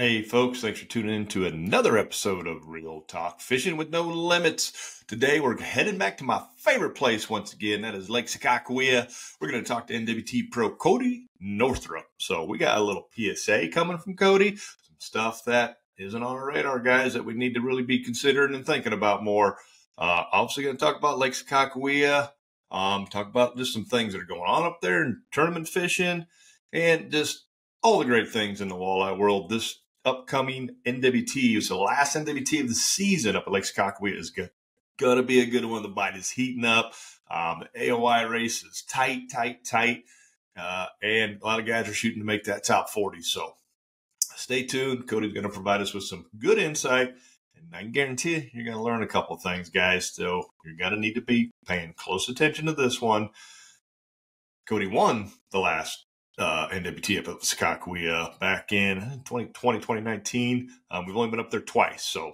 Hey folks, thanks for tuning in to another episode of Real Talk Fishing with No Limits. Today we're headed back to my favorite place once again, that is Lake Sakakawea. We're going to talk to NWT Pro Cody Northrop. So we got a little PSA coming from Cody, some stuff that isn't on our radar, guys, that we need to really be considering and thinking about more. Obviously going to talk about Lake Sakakawea, talk about just some things that are going on up there in tournament fishing and just all the great things in the walleye world. This upcoming NWT is the last NWT of the season up at Lake Sakakawea. Is going to be a good one. The bite is heating up. The AOI race is tight. And a lot of guys are shooting to make that top 40. So stay tuned. Cody's going to provide us with some good insight. And I can guarantee you, you're going to learn a couple of things, guys. So you're going to need to be paying close attention to this one. Cody won the last NWT up at Sakakawea back in 2019. We've only been up there twice. So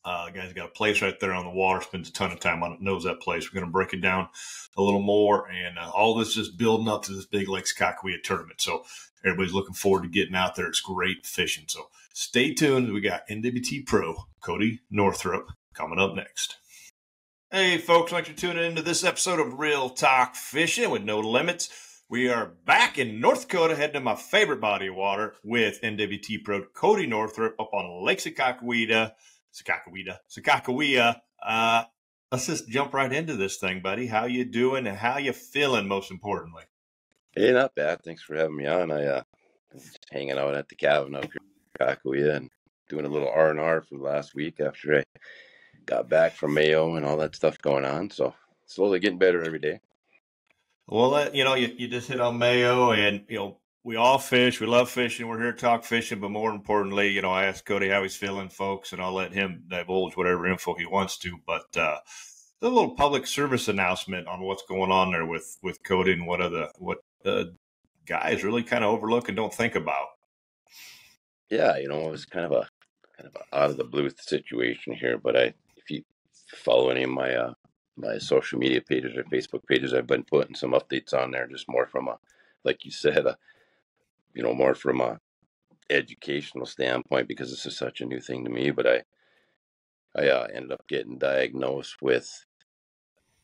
the guy's got a place right there on the water, spends a ton of time on it, knows that place. We're going to break it down a little more. And all this is building up to this big Lake Sakakawea tournament. So everybody's looking forward to getting out there. It's great fishing. So stay tuned. We got NWT Pro Cody Northrop coming up next. Hey, folks, thanks for tuning into this episode of Real Talk Fishing with No Limits. We are back in North Dakota, heading to my favorite body of water with NWT Pro Cody Northrop up on Lake Sakakawea. Let's just jump right into this thing, buddy. How you doing and how you feeling, most importantly? Hey, not bad. Thanks for having me on. I just hanging out at the cabin up here in Sakakawea and doing a little R&R for the last week after I got back from Mayo and all that stuff going on. So slowly getting better every day. Well, you just hit on Mayo, and, we all fish. We love fishing. We're here to talk fishing. But more importantly, I asked Cody how he's feeling, folks, and I'll let him divulge whatever info he wants to. But a little public service announcement on what's going on there with Cody and what the guys really kind of overlook and don't think about. Yeah, it was kind of a out of the blue situation here. But if you follow any of my my social media pages or Facebook pages, I've been putting some updates on there, just more from like you said, more from a educational standpoint, because this is such a new thing to me. But I ended up getting diagnosed with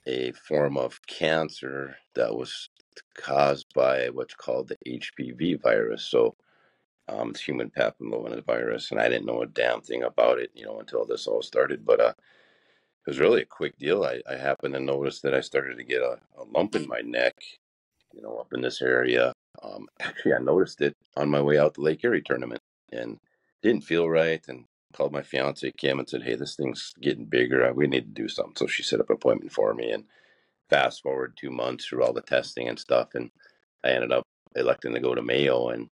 a form of cancer that was caused by what's called the HPV virus. So it's human papillomavirus, and I didn't know a damn thing about it, until this all started. But it was really a quick deal. I happened to notice that I started to get a lump in my neck, up in this area. Actually, I noticed it on my way out to Lake Erie tournament and didn't feel right, and called my fiance Kim and said, "Hey, this thing's getting bigger. We need to do something." So she set up an appointment for me, and fast forward 2 months through all the testing and stuff, and I ended up electing to go to Mayo, and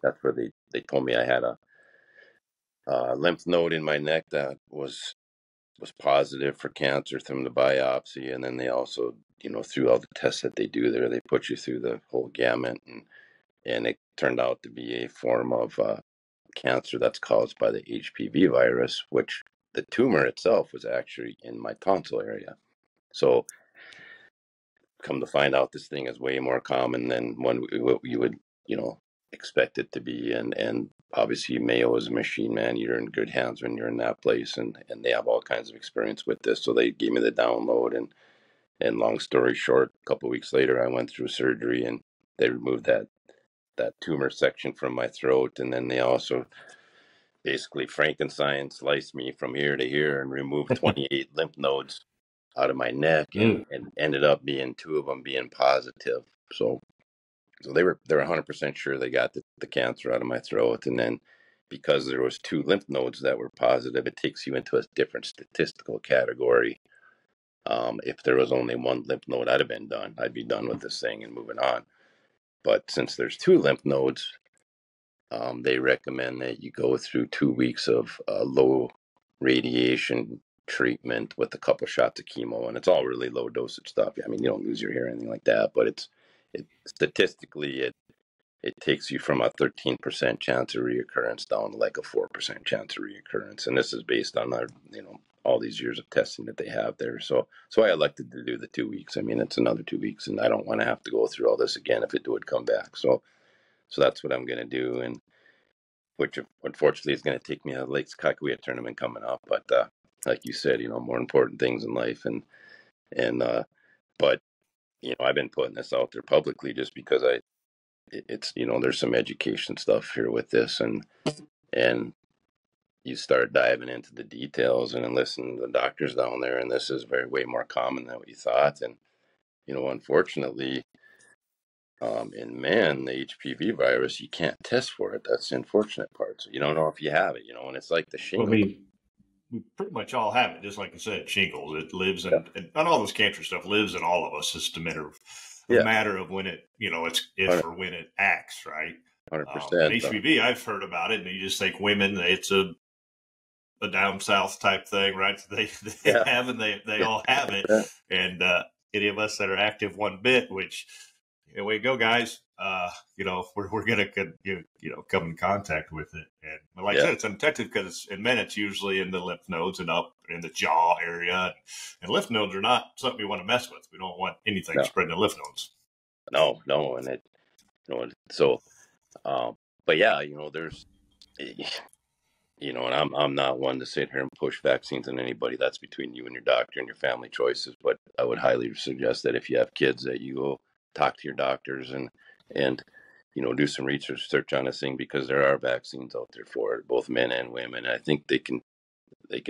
that's where they told me I had a lymph node in my neck that was positive for cancer from the biopsy. And then they also, through all the tests that they do there, they put you through the whole gamut, and it turned out to be a form of cancer that's caused by the HPV virus, which the tumor itself was actually in my tonsil area. So come to find out, this thing is way more common than what you would, expect it to be. And obviously Mayo is a machine, man. You're in good hands when you're in that place, and they have all kinds of experience with this. So they gave me the download, and long story short, a couple of weeks later, I went through surgery, and they removed that tumor section from my throat. And then they also basically Frankenstein sliced me from here to here and removed 28 lymph nodes out of my neck, and ended up being 2 of them being positive. So they're 100% sure they got the cancer out of my throat. And then because there was 2 lymph nodes that were positive, it takes you into a different statistical category. If there was only 1 lymph node, I'd be done with this thing and moving on. But since there's 2 lymph nodes, they recommend that you go through 2 weeks of low radiation treatment with a couple shots of chemo, and it's all really low dosage stuff. I mean, you don't lose your hair or anything like that, but statistically it takes you from a 13% chance of reoccurrence down to like a 4% chance of reoccurrence. And this is based on all these years of testing that they have there. So I elected to do the 2 weeks. I mean, it's another 2 weeks, and I don't want to have to go through all this again if it would come back. So that's what I'm going to do. And which unfortunately is going to take me a Lake Sakakawea tournament coming up. But like you said, more important things in life, and but I've been putting this out there publicly just because it's there's some education stuff here with this, and you start diving into the details and then listening to the doctors down there, and this is way more common than what you thought. And unfortunately, in men, the HPV virus, you can't test for it. That's the unfortunate part. So you don't know if you have it, and it's like the Well, I shingles. mean, we pretty much all have it, just like you said, shingles. It lives Yeah, and all this cancer stuff lives in all of us. It's just a yeah, matter of when it, it's if or when it acts, right? And 100%. HPV, I've heard about it, and you just think women, it's a down south type thing, right? They Yeah, have and they all have it, yeah, and any of us that are active one bit, which here we go, guys. We're gonna come in contact with it, and like I yeah. said, it's undetected because in men it's usually in the lymph nodes and up in the jaw area, and lymph nodes are not something we want to mess with. We don't want anything No, spreading the lymph nodes. no, and it, so, but yeah, there's, and I'm not one to sit here and push vaccines on anybody. That's between you and your doctor and your family choices. But I would highly suggest that if you have kids, that you go talk to your doctors and do some research on this thing, because there are vaccines out there for it, both men and women. And I think they can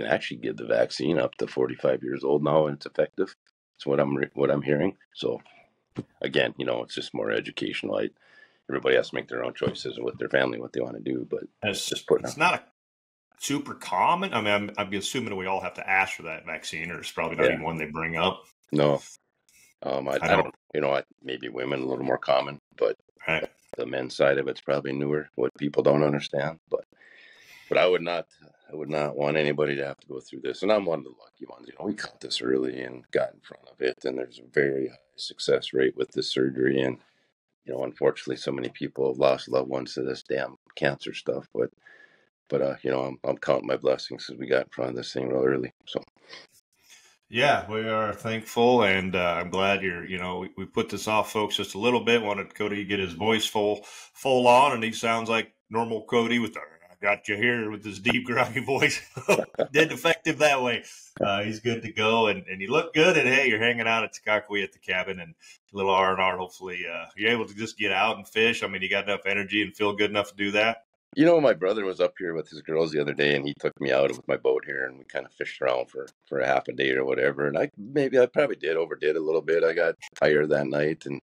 actually give the vaccine up to 45 years old now, and it's effective. That's what I'm hearing. So again, it's just more educational. Everybody has to make their own choices with their family, what they want to do. But just putting It's not a super common. I mean, I'm assuming we all have to ask for that vaccine, or it's probably not even one they bring up. No, I I don't, don't. maybe women a little more common, but Right. the men's side of it's probably newer, what people don't understand. But I would not want anybody to have to go through this. And I'm one of the lucky ones. We caught this early and got in front of it, and there's a very high success rate with this surgery. And unfortunately, so many people have lost loved ones to this damn cancer stuff. But I'm counting my blessings because we got in front of this thing real early. So Yeah, we are thankful, and I'm glad we put this off, folks, just a little bit. Wanted Cody to get his voice full on, and he sounds like normal Cody with I got you here with this deep, groggy voice. Did effective that way. He's good to go, and you look good. And hey, you're hanging out at Sakakawea at the cabin, and a little R&R. Hopefully, you're able to just get out and fish. I mean, you got enough energy and feel good enough to do that. My brother was up here with his girls the other day, and he took me out with my boat here, and we kind of fished around for a half a day or whatever. And I probably overdid a little bit. I got tired that night, and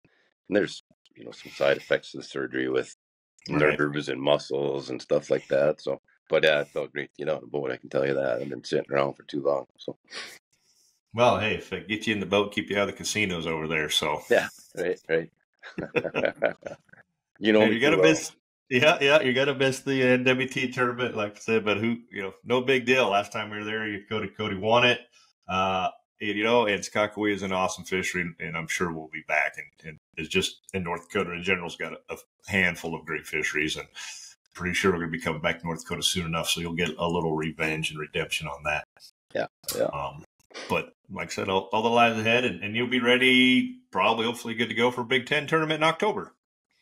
there's some side effects to the surgery with Right. nerves and muscles and stuff like that. So, but yeah, it felt great to get out on the boat. I can tell you that. I've been sitting around for too long. So, Well, hey, if it gets you in the boat, keep you out of the casinos over there. So yeah, right. hey, Me you got to too well. miss. Yeah, you got to miss the NWT tournament, like I said. But no big deal. Last time we were there, Cody won it. And Sakakawea is an awesome fishery, and I'm sure we'll be back. And it's just in North Dakota in general's got a handful of great fisheries, and pretty sure we're going to be coming back to North Dakota soon enough, so you'll get a little revenge and redemption on that. Yeah. But like I said, all the lies ahead, and you'll be ready, probably, hopefully, good to go for a Big Ten tournament in October.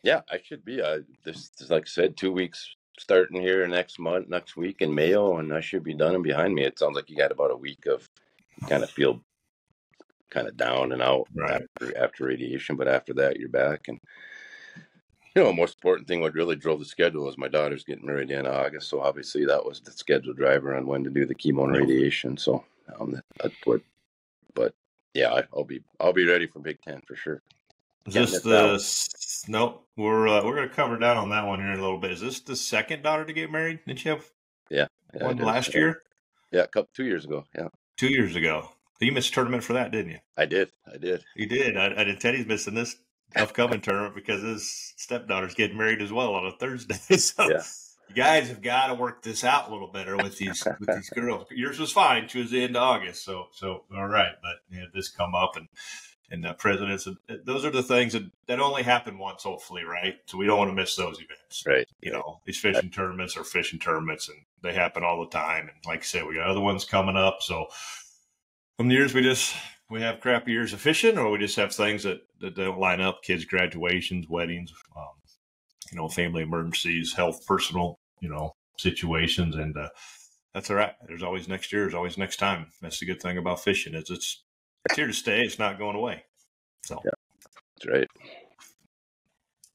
Yeah, I should be. This is, like I said, 2 weeks starting here next week in Mayo, and I should be done and behind me. It sounds like you got about a week of kind of feel kind of down and out Right. after radiation, but after that you're back. And most important thing, what really drove the schedule was my daughter's getting married in August, so obviously that was the schedule driver on when to do the chemo and radiation. So that's what. But yeah, I'll be ready for Big Ten for sure. Is this nope? We're going to cover down on that one here in a little bit. Is this the second daughter to get married? Didn't you have one last year? Yeah, 2 years ago. Yeah, 2 years ago. You missed a tournament for that, didn't you? I did. You did. I did. Teddy's missing this upcoming tournament because his stepdaughter's getting married as well on a Thursday. So yeah. You guys have got to work this out a little better with these girls. Yours was fine; she was the end of August, so all right. But this come up and presidents. Those are the things that only happen once, hopefully, right? So we don't want to miss those events, right? These fishing tournaments are fishing tournaments, and they happen all the time. And like I said, we got other ones coming up. So some years we have crappy years of fishing, or we just have things that don't line up. Kids' graduations, weddings, family emergencies, health, personal situations. And that's all right. There's always next year. There's always next time. That's the good thing about fishing is it's here to stay. It's not going away. So yeah, that's right.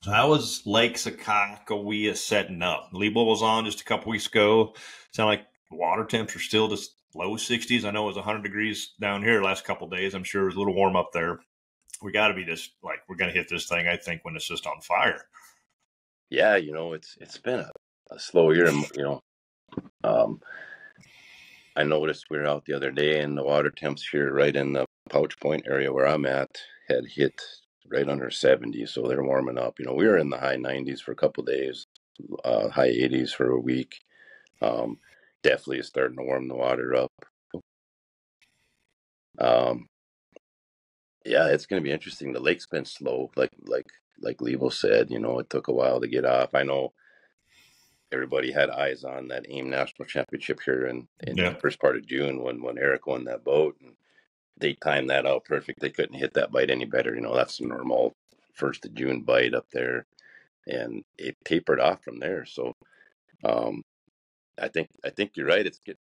So how was Lake Sakakawea setting up? Lebo was on just a couple weeks ago. Sound like water temps are still just low 60s. I know it was 100 degrees down here the last couple of days. I'm sure it was a little warm up there. We got to be just like we're going to hit this thing, I think, when it's just on fire. Yeah, it's been a slow year. I noticed we were out the other day and the water temps here right in the Pouch Point area where I'm at had hit right under 70. So they're warming up. We were in the high 90s for a couple of days, high 80s for a week. Definitely is starting to warm the water up. Yeah, it's going to be interesting. The lake's been slow, like Levo said. It took a while to get off. I know everybody had eyes on that AIM National Championship here in the first part of June when Eric won that boat, and they timed that out perfect. They couldn't hit that bite any better. That's a normal 1st of June bite up there, and it tapered off from there. So, I think you're right. It's good.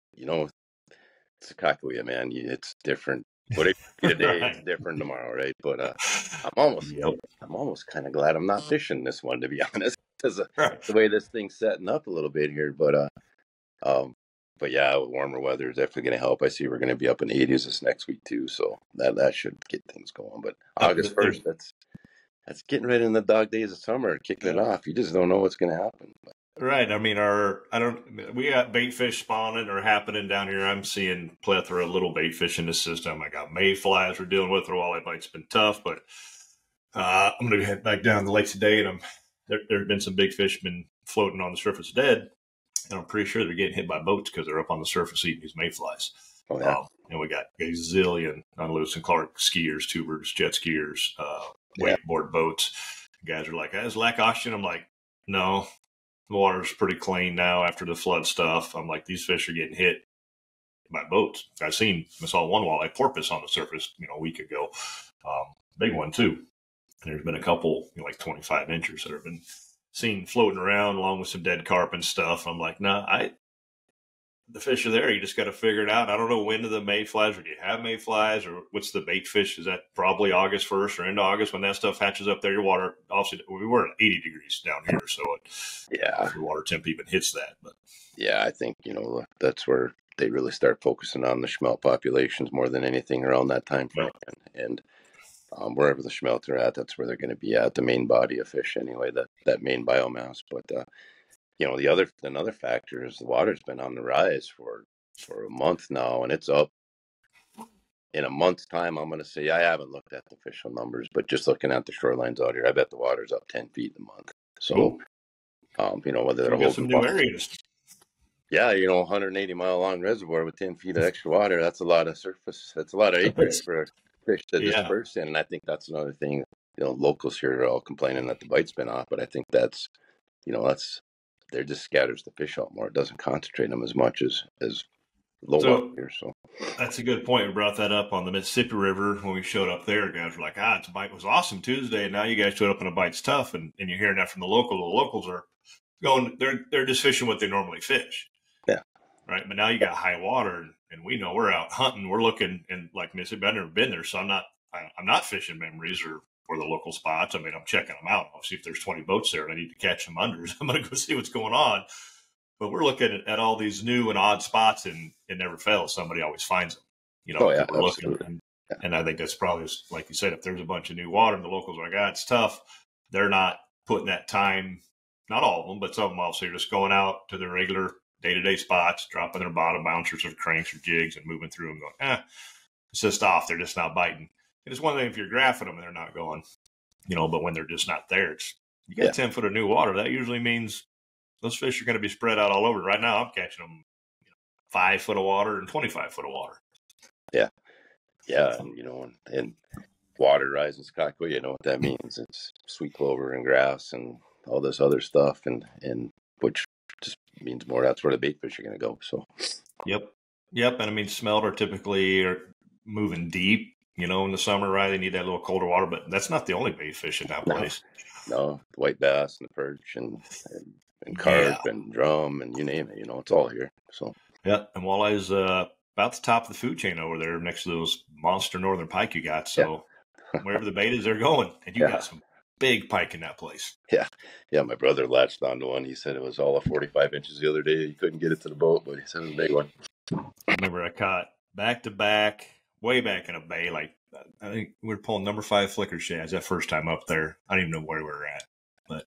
Sakakawea, man. It's different. What it today, it's different tomorrow, right? But I'm almost kind of glad I'm not fishing this one, to be honest, because the way this thing's setting up a little bit here. But yeah, warmer weather is definitely going to help. I see we're going to be up in the 80s this next week too, so that should get things going. But August 1st, that's getting right in the dog days of summer, kicking it off. You just don't know what's going to happen. Right. I mean, we got bait fish spawning or happening down here. I'm seeing plethora of little bait fish in the system. I got mayflies we're dealing with. The walleye bite's been tough, but I'm going to head back down the lake today, and there have been some big fish been floating on the surface dead, and I'm pretty sure they're getting hit by boats because they're up on the surface eating these mayflies. Oh, yeah. And we got a zillion on Lewis and Clark skiers, tubers, jet skiers, wakeboard boats. Guys are like, "Is lack oxygen?" I'm like, no. The water's pretty clean now after the flood stuff. I'm like, these fish are getting hit by boats. I saw one walleye porpoise on the surface, a week ago. Big one too. And there's been a couple, like 25 inches that have been seen floating around along with some dead carp and stuff. I'm like, the fish are there. You just got to figure it out. I don't know when do the mayflies, or do you have mayflies, or what's the bait fish? Is that probably August 1st or into August when that stuff hatches up there? Your water, obviously, we were at 80 degrees down here, so the water temp even hits that. But yeah, I think that's where they really start focusing on the smelt populations more than anything around that time frame, and wherever the smelt are at, that's where they're going to be at, the main body of fish anyway, that main biomass. But another factor is the water's been on the rise for a month now, and it's up. In a month's time, I'm going to say, I haven't looked at the official numbers, but just looking at the shorelines out here, I bet the water's up 10 feet in a month. So, whether they're holding some new areas. Yeah, 180-mile long reservoir with 10 feet of extra water, that's a lot of surface. That's a lot of acreage for fish to disperse in. And I think that's another thing. Locals here are all complaining that the bite's been off, but I think that's there just scatters the fish out more. It doesn't concentrate them as much as low water here. So that's a good point. We brought that up on the Mississippi River when we showed up there. Guys were like, it's a bite was awesome Tuesday, and now you guys showed up and a bite's tough, and you're hearing that from the local. The locals are going, they're just fishing what they normally fish. Yeah. Right. But now you got high water, and we know we're out hunting. We're looking, and like Mississippi, I've never been there, so I'm not fishing memories or the local spots. I mean, I'm checking them out. I'll see if there's 20 boats there and I need to catch some unders. I'm going to go see what's going on. But we're looking at all these new and odd spots, and it never fails. Somebody always finds them. We're looking. And I think that's probably, like you said, if there's a bunch of new water and the locals are like, it's tough, they're not putting that time, not all of them, but some of them also are just going out to their regular day-to-day spots, dropping their bottom bouncers or cranks or jigs and moving through them going, it's just off. They're just not biting. And it's one thing if you're graphing them and they're not going, but when they're just not there, you got 10 foot of new water. That usually means those fish are going to be spread out all over. Right now, I'm catching them 5 foot of water and 25 foot of water. Yeah. Yeah. And water rising Sakakawea, you know what that means. It's sweet clover and grass and all this other stuff, and which just means more. That's where the bait fish are going to go. So, Yep. And I mean, smelt are typically moving deep, in the summer, right? They need that little colder water, but that's not the only bait fish in that place. No, the white bass and the perch and and Yeah. carp and drum and you name it. It's all here. So Yeah. And walleyes about the top of the food chain over there next to those monster northern pike you got. yeah, So wherever the bait is, they're going. And you yeah, got some big pike in that place. yeah. My brother latched onto one. He said it was all of 45 inches the other day. He couldn't get it to the boat, but he said it was a big one. I remember I caught back to back, way back in a bay. Like I think we were pulling number 5 flicker shads that first time up there. I don't even know where we were at, but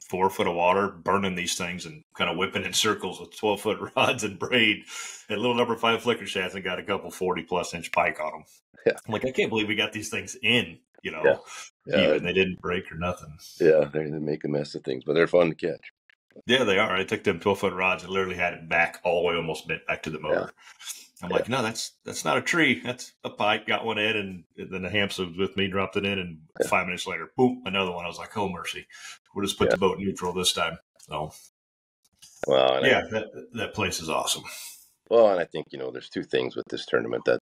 4 foot of water, burning these things and kind of whipping in circles with 12-foot rods and braid and little number 5 flicker shads and got a couple 40+ inch pike on them. Yeah. I'm like, I can't believe we got these things in, Yeah. even they didn't break or nothing. Yeah, they make a mess of things, but they're fun to catch. Yeah, they are. I took them 12-foot rods and literally had it back all the way, almost bent back to the motor. I'm like, no, that's not a tree. That's a pike. Got one in, and then the hamster was with me, dropped it in, and 5 minutes later, boom, another one. I was like, oh, mercy. We'll just put the boat neutral this time. So, well, that place is awesome. Well, and I think, there's two things with this tournament. That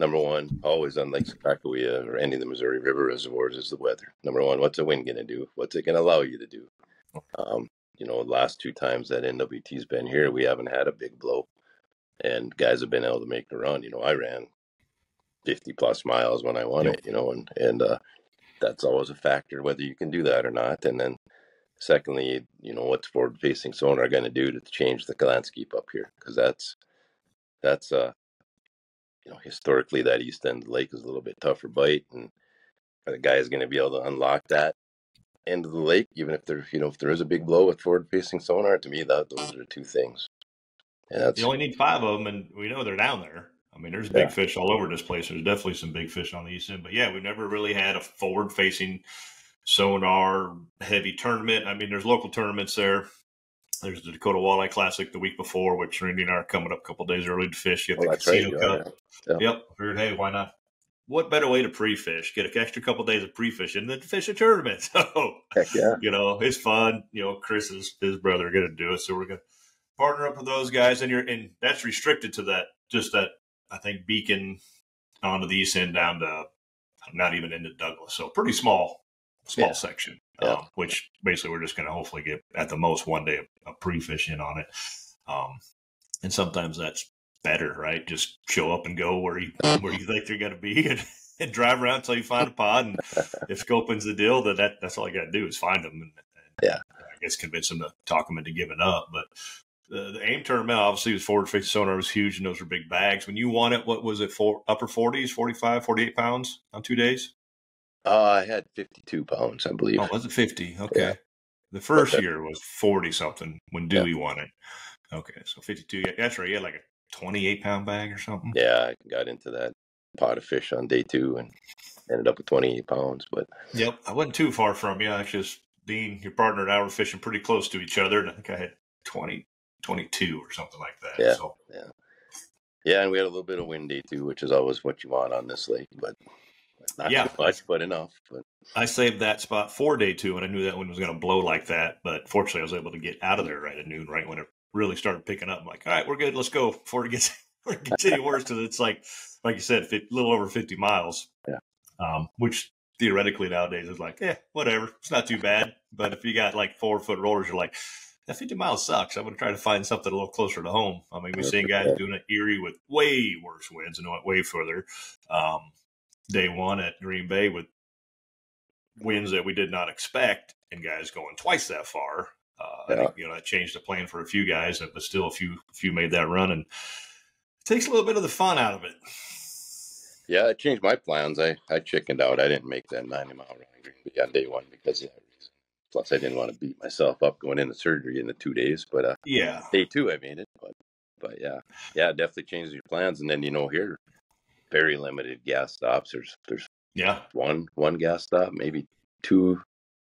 number one, always on Lake Sakakawea or any of the Missouri River reservoirs, is the weather. Number one, what's the wind going to do? What's it going to allow you to do? The last 2 times that NWT's been here, we haven't had a big blow. And guys have been able to make the run. I ran 50+ miles when I won it, and that's always a factor, whether you can do that or not. And then secondly, what's forward-facing sonar going to do to change the landscape up here? Because that's historically that east end of the lake is a little bit tougher bite, and the guy is going to be able to unlock that end of the lake, even if if there is a big blow with forward-facing sonar. To me, those are the two things. And you only need 5 of them, and we know they're down there. I mean, there's big fish all over this place. There's definitely some big fish on the east end. But, yeah, we've never really had a forward-facing sonar heavy tournament. I mean, there's local tournaments there. There's the Dakota Walleye Classic the week before, which Randy and I are coming up a couple days early to fish. You have the Casino Cup. Yeah. Yep. I figured, hey, why not? What better way to pre-fish? Get an extra couple days of pre-fishing than to fish a tournament. So, Heck yeah. It's fun. Chris and his brother are going to do it. So we're going to partner up with those guys. And that's restricted to that, I think, Beacon onto the east end down to not even into Douglas. So pretty small section, which basically we're just going to hopefully get at the most one day of pre-fish in on it. And sometimes that's better, right? Just show up and go where you think they're going to be and drive around until you find a pod. And if scoping's the deal, that's all you got to do is find them. And I guess convince them to talk them into giving up. But the AIM tournament, obviously, was forward-facing sonar was huge, and those were big bags. When you won it, what was it, upper 40s, 45, 48 pounds on 2 days? I had 52 pounds, I believe. Oh, was it 50? Okay. Yeah. The first year was 40-something when Dewey won it. Okay, so 52. That's right. You had like a 28-pound bag or something? Yeah, I got into that pot of fish on day 2 and ended up with 28 pounds. But yep, I wasn't too far from you. Actually, Dean, your partner and I were fishing pretty close to each other, and I think I had 22 or something like that. Yeah, so. Yeah, and we had a little bit of wind day 2, which is always what you want on this lake, but not too much, but enough. But I saved that spot for day 2, and I knew that one was going to blow like that. But fortunately, I was able to get out of there right at noon, right when it really started picking up. I'm like, all right, we're good. Let's go before it gets any worse. Because it's like you said, a little over 50 miles. Yeah. Which theoretically nowadays is like, whatever. It's not too bad. But if you got like 4-foot rollers, you're like, that 50 miles sucks. I'm going to try to find something a little closer to home. I mean, we've seen guys doing it Erie with way worse winds and went way further. Day 1 at Green Bay with winds that we did not expect and guys going twice that far. I think, that changed the plan for a few guys, but still a few made that run, and it takes a little bit of the fun out of it. Yeah, it changed my plans. I chickened out. I didn't make that 90-mile run on day 1 because of that reason. Plus, I didn't want to beat myself up going into surgery in the 2 days. But day 2 I made it. But yeah, it definitely changes your plans. And then here, very limited gas stops. There's one gas stop, maybe 2.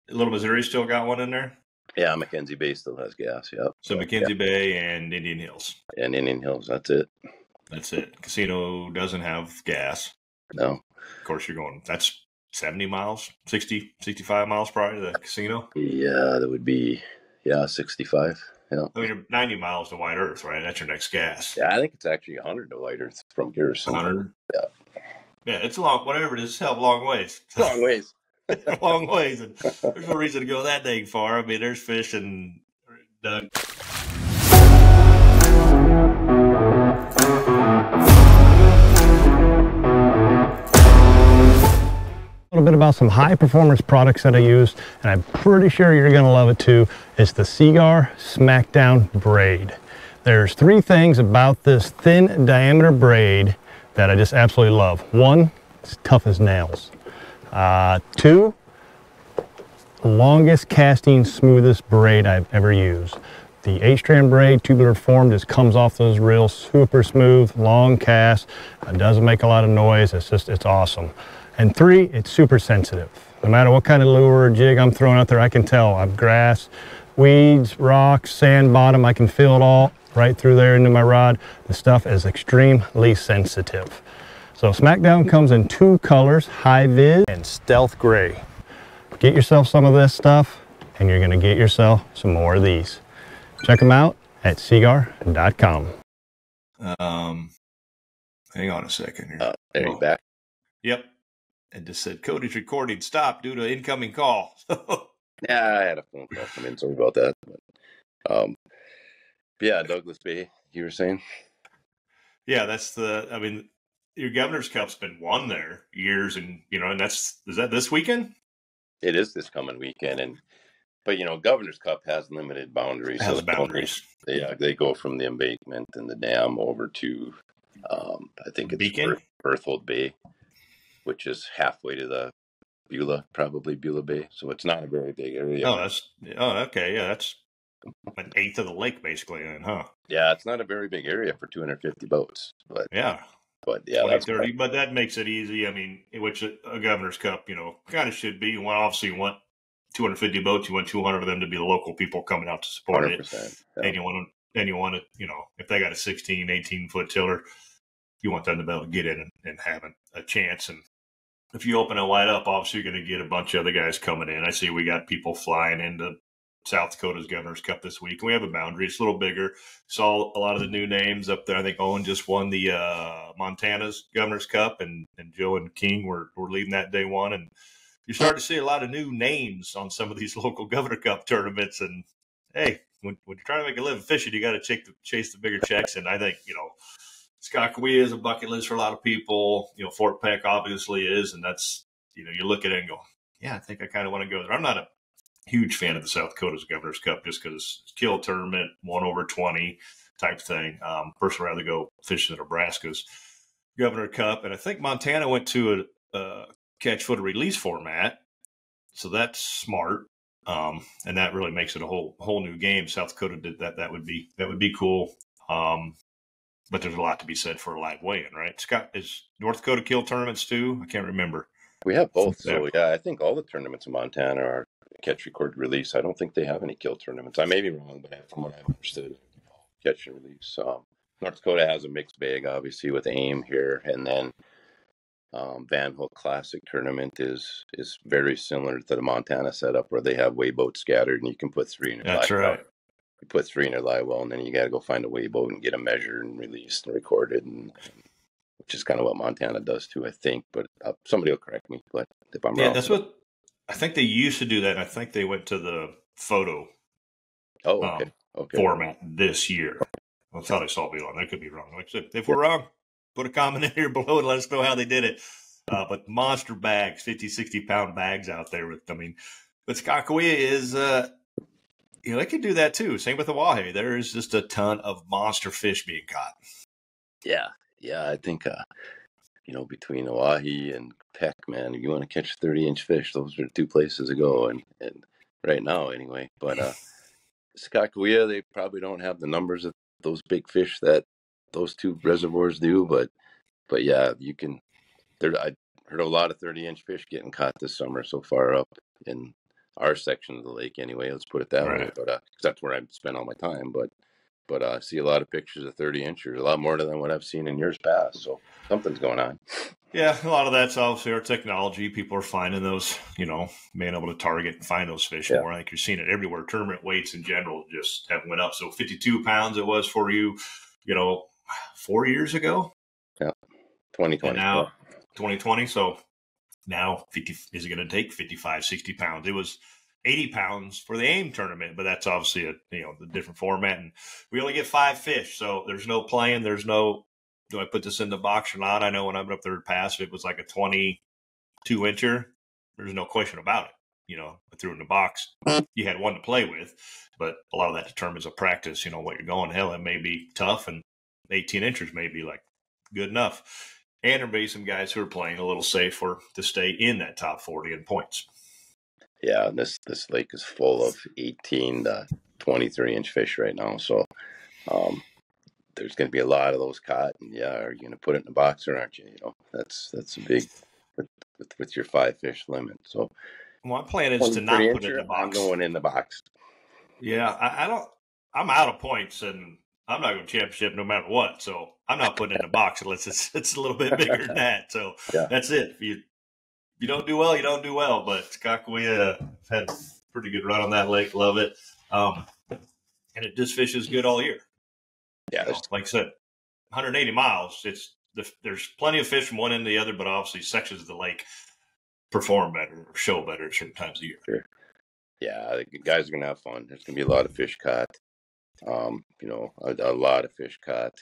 Little Missouri still got one in there. Yeah, Mackenzie Bay still has gas. Yep. So Mackenzie Bay and Indian Hills. And Indian Hills, that's it. That's it. Casino doesn't have gas. No. Of course, you're going. That's 70 miles, 60, 65 miles prior to the casino. Yeah, that would be 65. Yeah. I mean, you're 90 miles to White Earth, right? That's your next gas. Yeah, I think it's actually 100 to White Earth from Garrison. 100. Yeah. Yeah, it's a long. Whatever it is, it's a long ways. Long ways. a long ways, and there's no reason to go that dang far. I mean, there's fish and Doug. A little bit about some high performance products that I use, and I'm pretty sure you're going to love it too. It's the Seaguar Smackdown braid. There's three things about this thin diameter braid that I just absolutely love. One, it's tough as nails. Two, longest casting, smoothest braid I've ever used. The 8-strand braid, tubular form, just comes off those reels super smooth, long cast. It doesn't make a lot of noise. It's awesome. And three, it's super sensitive. No matter what kind of lure or jig I'm throwing out there, I can tell. I've grass, weeds, rocks, sand bottom. I can feel it all right through there into my rod. The stuff is extremely sensitive. So Smackdown comes in two colors, high vis and stealth gray. Get yourself some of this stuff and you're gonna get yourself some more of these. Check them out at seaguar.com. Hang on a second here. There you back. Yep. And just said Cody's recording stopped due to incoming call. Yeah, I had a phone call come in. Sorry about that. But, yeah, Douglas Bay, you were saying? Yeah, that's I mean, your Governor's Cup's been won there years, and and is that this weekend? It is this coming weekend, but Governor's Cup has limited boundaries. It has boundaries. They go from the embankment and the dam over to I think it's Beacon? Berthold Bay, which is halfway to the Beulah Bay. So it's not a very big area. Okay, yeah, that's an eighth of the lake basically, then, huh? Yeah, it's not a very big area for 250 boats, but yeah, 20, 30, but that makes it easy. I mean, which a Governor's Cup, kind of should be. You want 250 boats. You want 200 of them to be the local people coming out to support 100%, it. yeah. And you want to, if they got a 16, 18-foot tiller, you want them to be able to get in and have a chance. And if you open it wide up, obviously you're going to get a bunch of other guys coming in. I see we got people flying into South Dakota's Governor's Cup this week. And we have a boundary. It's a little bigger. Saw a lot of the new names up there. I think Owen just won the Montana's Governor's Cup, and Joe and King were leading that day one. And you start to see a lot of new names on some of these local Governor Cup tournaments. And hey, when you're trying to make a living fishing, you got to chase the bigger checks. And I think, Sakakawea is a bucket list for a lot of people. Fort Peck obviously is. And that's, you look at it and go, yeah, I think I kind of want to go there. I'm not a huge fan of the South Dakota's Governor's Cup just because it's kill tournament, 1/20 type thing. Personally, I'd rather go fishing the Nebraska's Governor Cup. And I think Montana went to a catch, foot, or release format. So that's smart. And that really makes it a whole new game. South Dakota did that. That would be cool. But there's a lot to be said for a live weigh-in, right? Scott, is North Dakota kill tournaments too? I can't remember. We have both. So yeah, I think all the tournaments in Montana are catch, record, release. I don't think they have any kill tournaments. I may be wrong, but from what I've understood, catch and release. North Dakota has a mixed bag, obviously, with AIM here, and then Van Hook Classic tournament is very similar to the Montana setup, where they have weigh boats scattered, and you can put three in your That's live right. well. You put three in your live well, and then you got to go find a weigh boat and get them measured and released and recorded, which is kind of what Montana does too, I think. But somebody will correct me, but if I'm wrong. Yeah, that's what I think they used to do that. And I think they went to the photo format this year. I thought I saw it be wrong. I could be wrong. Like I said, if we're wrong, put a comment in here below and let us know how they did it. But monster bags, 50, 60-pound bags out there. But Sakakawea is, they can do that too. Same with the Wahe. There is just a ton of monster fish being caught. Yeah. I think, between Oahe and Peck, man, if you want to catch 30-inch fish, those are two places to go. And right now, anyway. But Sakakawea, they probably don't have the numbers of those big fish that those two reservoirs do. But yeah, you can. I heard a lot of 30-inch fish getting caught this summer so far up in our section of the lake. Anyway, let's put it that way. But 'cause that's where I spend all my time. But I see a lot of pictures of 30-inchers, a lot more than what I've seen in years past. So something's going on. Yeah, a lot of that's obviously our technology. People are finding those, being able to target and find those fish more. I think you're seeing it everywhere. Tournament weights in general just have went up. So 52 pounds it was for you, 4 years ago. Yeah, 2020. And now 2020. So Now, 50 is it going to take 55, 60 pounds? It was 80 pounds for the AIM tournament, but that's obviously the different format. And we only get 5 fish. So there's no playing. There's no, do I put this in the box or not? I know when I'm up there to pass, if it was like a 22-incher, there's no question about it. I threw it in the box. You had one to play with, but a lot of that determines a practice, what you're going. Hell, it may be tough, and 18 inches may be like good enough. And there may be some guys who are playing a little safer to stay in that top 40 in points. Yeah, this lake is full of 18 to 23-inch fish right now. So there's going to be a lot of those caught. And yeah, are you going to put it in a box or aren't you? That's a big with your 5 fish limit. So my plan is to not put it in the box. I'm going in the box. Yeah, I'm out of points, and I'm not going to championship no matter what. So I'm not putting it in the box unless it's a little bit bigger than that. So yeah. That's it. If you don't do well, you don't do well. But Sakakawea had a pretty good run on that lake. Love it. And it just fishes good all year. Yeah. Like I said, 180 miles. There's plenty of fish from one end to the other, but obviously sections of the lake perform better or show better at certain times of year. Sure. Yeah, the guys are going to have fun. There's going to be a lot of fish caught. A lot of fish caught.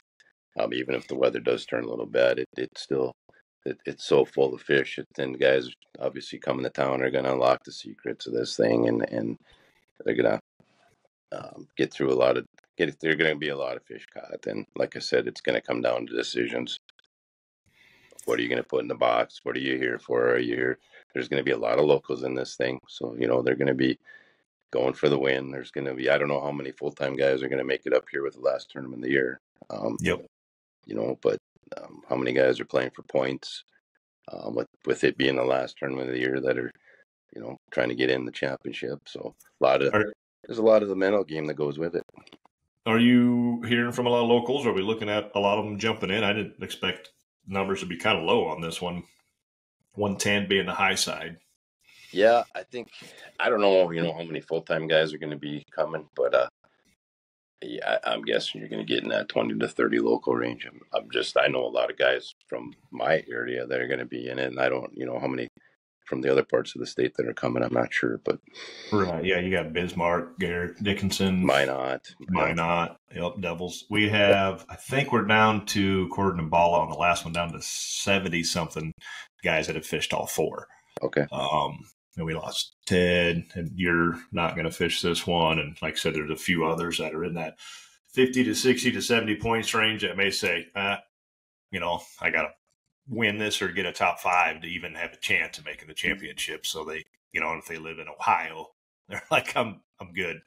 Even if the weather does turn a little bad, it's still it's so full of fish. And guys obviously coming to town are going to unlock the secrets of this thing, and they're going to get through there are going to be a lot of fish caught. And like I said, it's going to come down to decisions. What are you going to put in the box? What are you here for? Are you here? There's going to be a lot of locals in this thing. So, they're going to be going for the win. There's going to be, I don't know how many full-time guys are going to make it up here with the last tournament of the year. Yep. But how many guys are playing for points with it being the last tournament of the year that are, trying to get in the championship. So there's a lot of the mental game that goes with it. Are you hearing from a lot of locals? Are we looking at a lot of them jumping in? I didn't expect numbers to be kind of low on this one. 110 being the high side. Yeah, I don't know, how many full-time guys are going to be coming, but yeah, I'm guessing you're going to get in that 20 to 30 local range. I know a lot of guys from my area that are going to be in it, and I don't, how many from the other parts of the state that are coming, I'm not sure, but. Right, yeah, you got Bismarck, Garrett, Dickinson. Minot. Yep, Devils. We have, I think we're down to, according to Bala on the last one, down to 70-something guys that have fished all 4. Okay. And we lost Ted, and you're not going to fish this one. And like I said, there's a few others that are in that 50 to 60 to 70 points range that may say, I got to win this or get a top 5 to even have a chance of making the championship. So they, if they live in Ohio, they're like, I'm good.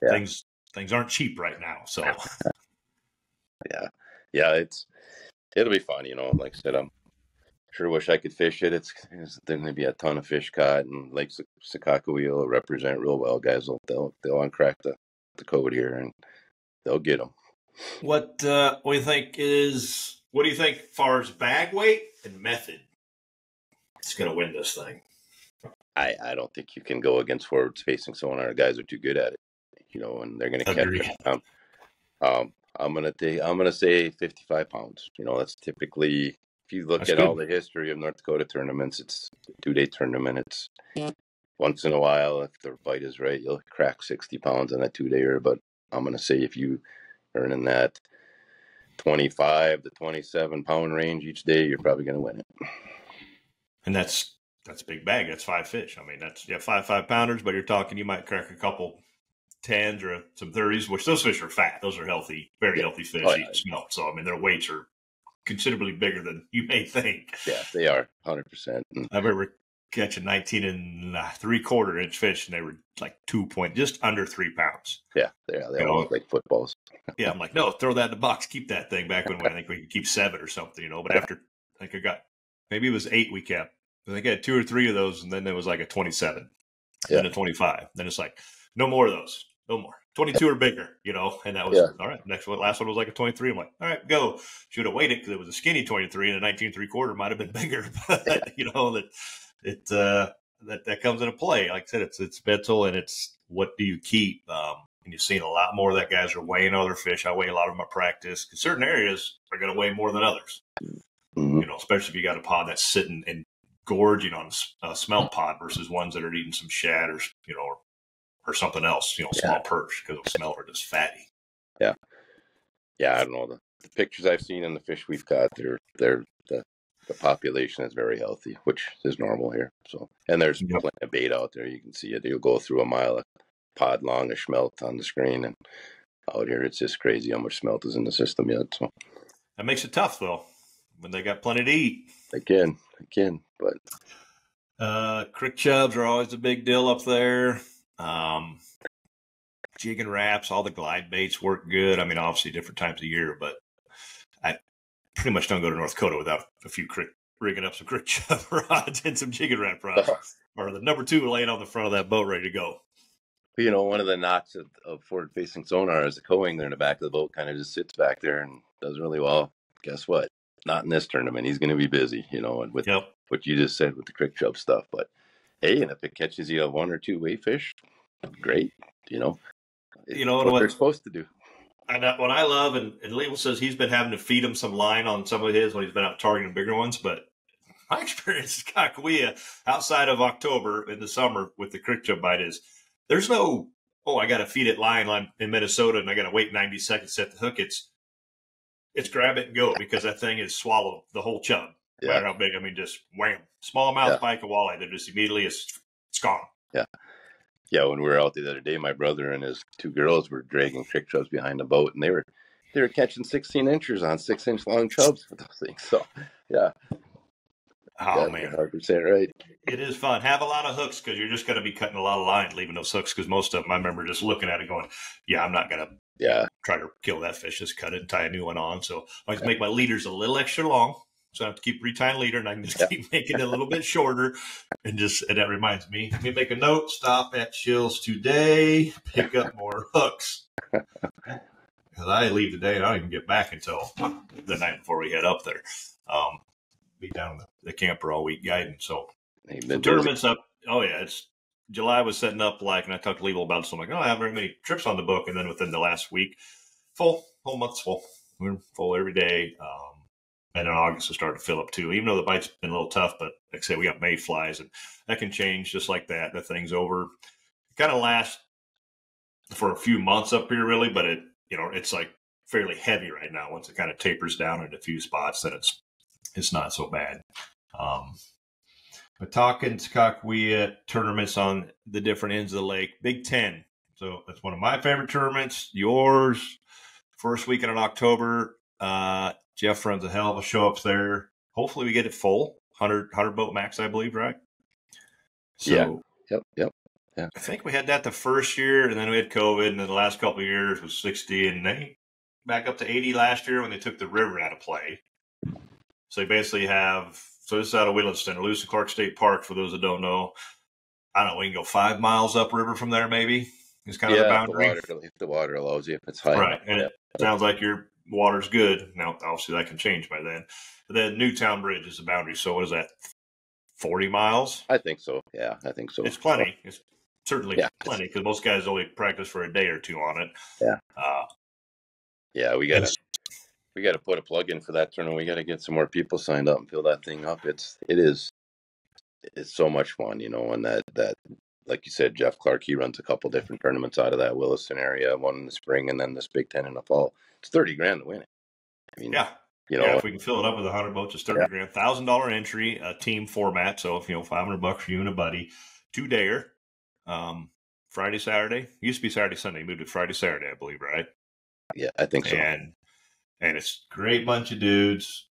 Yeah. Things aren't cheap right now. So yeah, it'll be fun. Like I said, I'm sure wish I could fish it. There's going to be a ton of fish caught, and Lake Sakakawea will represent real well. Guys, they'll uncrack the code here, and they'll get them. What do you think as far as bag weight and method is going to win this thing? I don't think you can go against forwards facing someone. Our guys are too good at it, and they're going to catch it. I'm going to say 55 pounds. That's typically. If you look at all the history of North Dakota tournaments, it's a 2-day tournament. It's once in a while, if the bite is right, you'll crack 60 pounds on a 2-dayer. But I'm going to say if you are in that 25 to 27 pound range each day, you're probably going to win it. And that's a big bag. That's 5 fish. I mean, that's 5 pounders, but you're talking you might crack a couple 10s or some 30s, which those fish are fat. Those are healthy, very healthy fish. So, I mean, their weights are considerably bigger than you may think. Yeah, they are 100%. I remember catching 19 3/4 inch fish, and they were like just under 3 pounds. Yeah, they all look like footballs. Yeah, I'm like, no, throw that in the box, keep that thing. Back when I think we could keep 7 or something, But after I think maybe it was 8 we kept. I think I had 2 or 3 of those, and then there was like a 27, then a 25. Then it's like, no more of those, no more. 22 or bigger, and that was all right. Last one was like a 23. I'm like, all right, go. Should have waited because it was a skinny 23, and a 19 3/4 might have been bigger. But that comes into play. Like I said, it's mental, and it's what do you keep. And you've seen a lot more of that guys are weighing other fish. I weigh a lot of them at practice because certain areas are going to weigh more than others. Mm-hmm. Especially if you got a pod that's sitting and gorging on a smelt pot versus ones that are eating some shad or, or something else, small perch, because the smelt are just fatty. Yeah. Yeah, I don't know. The pictures I've seen and the fish we've got, the population is very healthy, which is normal here. So, and there's plenty of bait out there. You can see it. You'll go through a mile of pod long of smelt on the screen, and out here it's just crazy how much smelt is in the system yet. So that makes it tough though when they got plenty to eat. They can, but crick chubs are always a big deal up there. Jig and wraps, all the glide baits work good. I mean, obviously different times of year, but I pretty much don't go to North Dakota without a few rigging up some crick chub rods and some jig and wrap rods, or the number 2 laying on the front of that boat ready to go. One of the knocks of forward-facing sonar is the coing there in the back of the boat kind of just sits back there and does really well. Guess what? Not in this tournament. He's going to be busy, and with what you just said with the crick chub stuff. But hey, and if it catches you a 1 or 2 weight fish, great. What they're supposed to do. And what I love, and Legal says he's been having to feed him some line on some of his when he's been out targeting bigger ones. But my experience in Sakakawea outside of October in the summer with the crick chub bite is there's no, I got to feed it line in Minnesota and I got to wait 90 seconds to set the hook. It's grab it and go because that thing is swallowed the whole chub. Yeah. No matter how big. I mean, just wham, smallmouth pike and walleye. They're just immediately it's gone. Yeah. Yeah, when we were out the other day, my brother and his 2 girls were dragging crick chubs behind the boat, and they were catching 16 inches on 6-inch long chubs with those things. So, yeah. Oh, man. 100% right. It is fun. Have a lot of hooks because you're just going to be cutting a lot of line, leaving those hooks because most of them, I remember just looking at it going, I'm not going to try to kill that fish. Just cut it and tie a new one on. So I like to make my leaders a little extra long. So I have to keep retying leader, and I can just keep making it a little bit shorter. And that reminds me, let me make a note, stop at Shills today, pick up more hooks. Because I leave today, and I don't even get back until the night before we head up there. Be down in the camper all week guiding. So the tournament's up. Oh, yeah. July was setting up and I talked to Legal about it. So I'm like, I don't have very many trips on the book. And then within the last week, whole month's full. We're full every day. And in August, it started to fill up too, even though the bite's been a little tough. But like I said, we got mayflies, and that can change just like that. The thing's over. It kind of lasts for a few months up here, really, but it's like fairly heavy right now. Once it kind of tapers down in a few spots, then it's not so bad. But talking Sakakawea tournaments on the different ends of the lake, Big Ten. So that's one of my favorite tournaments. Yours, first weekend in October. Jeff runs a hell of a show up there. Hopefully we get it full. 100 boat max, I believe, right? So, Yep. Yeah. I think we had that the first year, and then we had COVID, and then the last couple of years was 60, and then back up to 80 last year when they took the river out of play. So they basically so this is out of Williston, Lewis and Clark State Park, for those that don't know. I don't know, we can go 5 miles upriver from there, maybe. It's kind of the boundary. If the water allows you, if it's high. Right, and it sounds like your water's good. Now, obviously, that can change by then. But then Newtown Bridge is the boundary. So what is that, 40 miles? I think so. Yeah, I think so. It's plenty. It's certainly plenty because most guys only practice for a day or two on it. Yeah. We got to put a plug in for that tournament. We got to get some more people signed up and fill that thing up. It's so much fun, and that like you said, Jeff Clark, he runs a couple different tournaments out of that Williston area, one in the spring and then this Big Ten in the fall. It's $30,000 to win it. I mean, if we can fill it up with 100 boats, it's $30,000. $1,000 entry, a team format. So if $500 for you and a buddy, 2-dayer, Friday, Saturday. Used to be Saturday, Sunday. Moved to Friday, Saturday, I believe, right? Yeah, I think so. And it's a great bunch of dudes.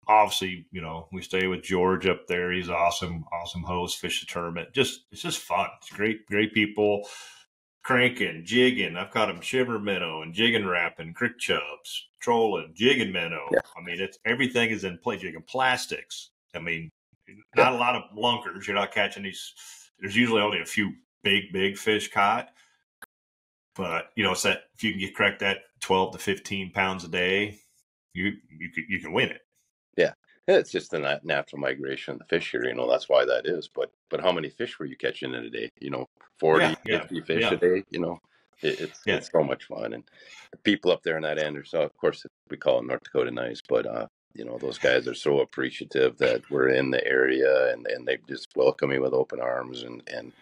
Obviously, we stay with George up there. He's awesome host, fish the tournament. It's just fun. It's great people. Cranking, jigging. I've caught them shiver minnow and jigging wrapping, crick chubs, trolling, jigging minnow. Yeah. I mean, everything is in play. Jigging plastics. I mean, not a lot of lunkers. You're not catching these. There's usually only a few big fish caught. But it's that if you can crack that 12 to 15 pounds a day, you can win it. Yeah. It's just the natural migration of the fish here, that's why that is. But how many fish were you catching in a day? 40, 50 fish a day, it's so much fun. And the people up there in that end are, so of course we call it North Dakota nice, but those guys are so appreciative that we're in the area, and they just welcome me with open arms, and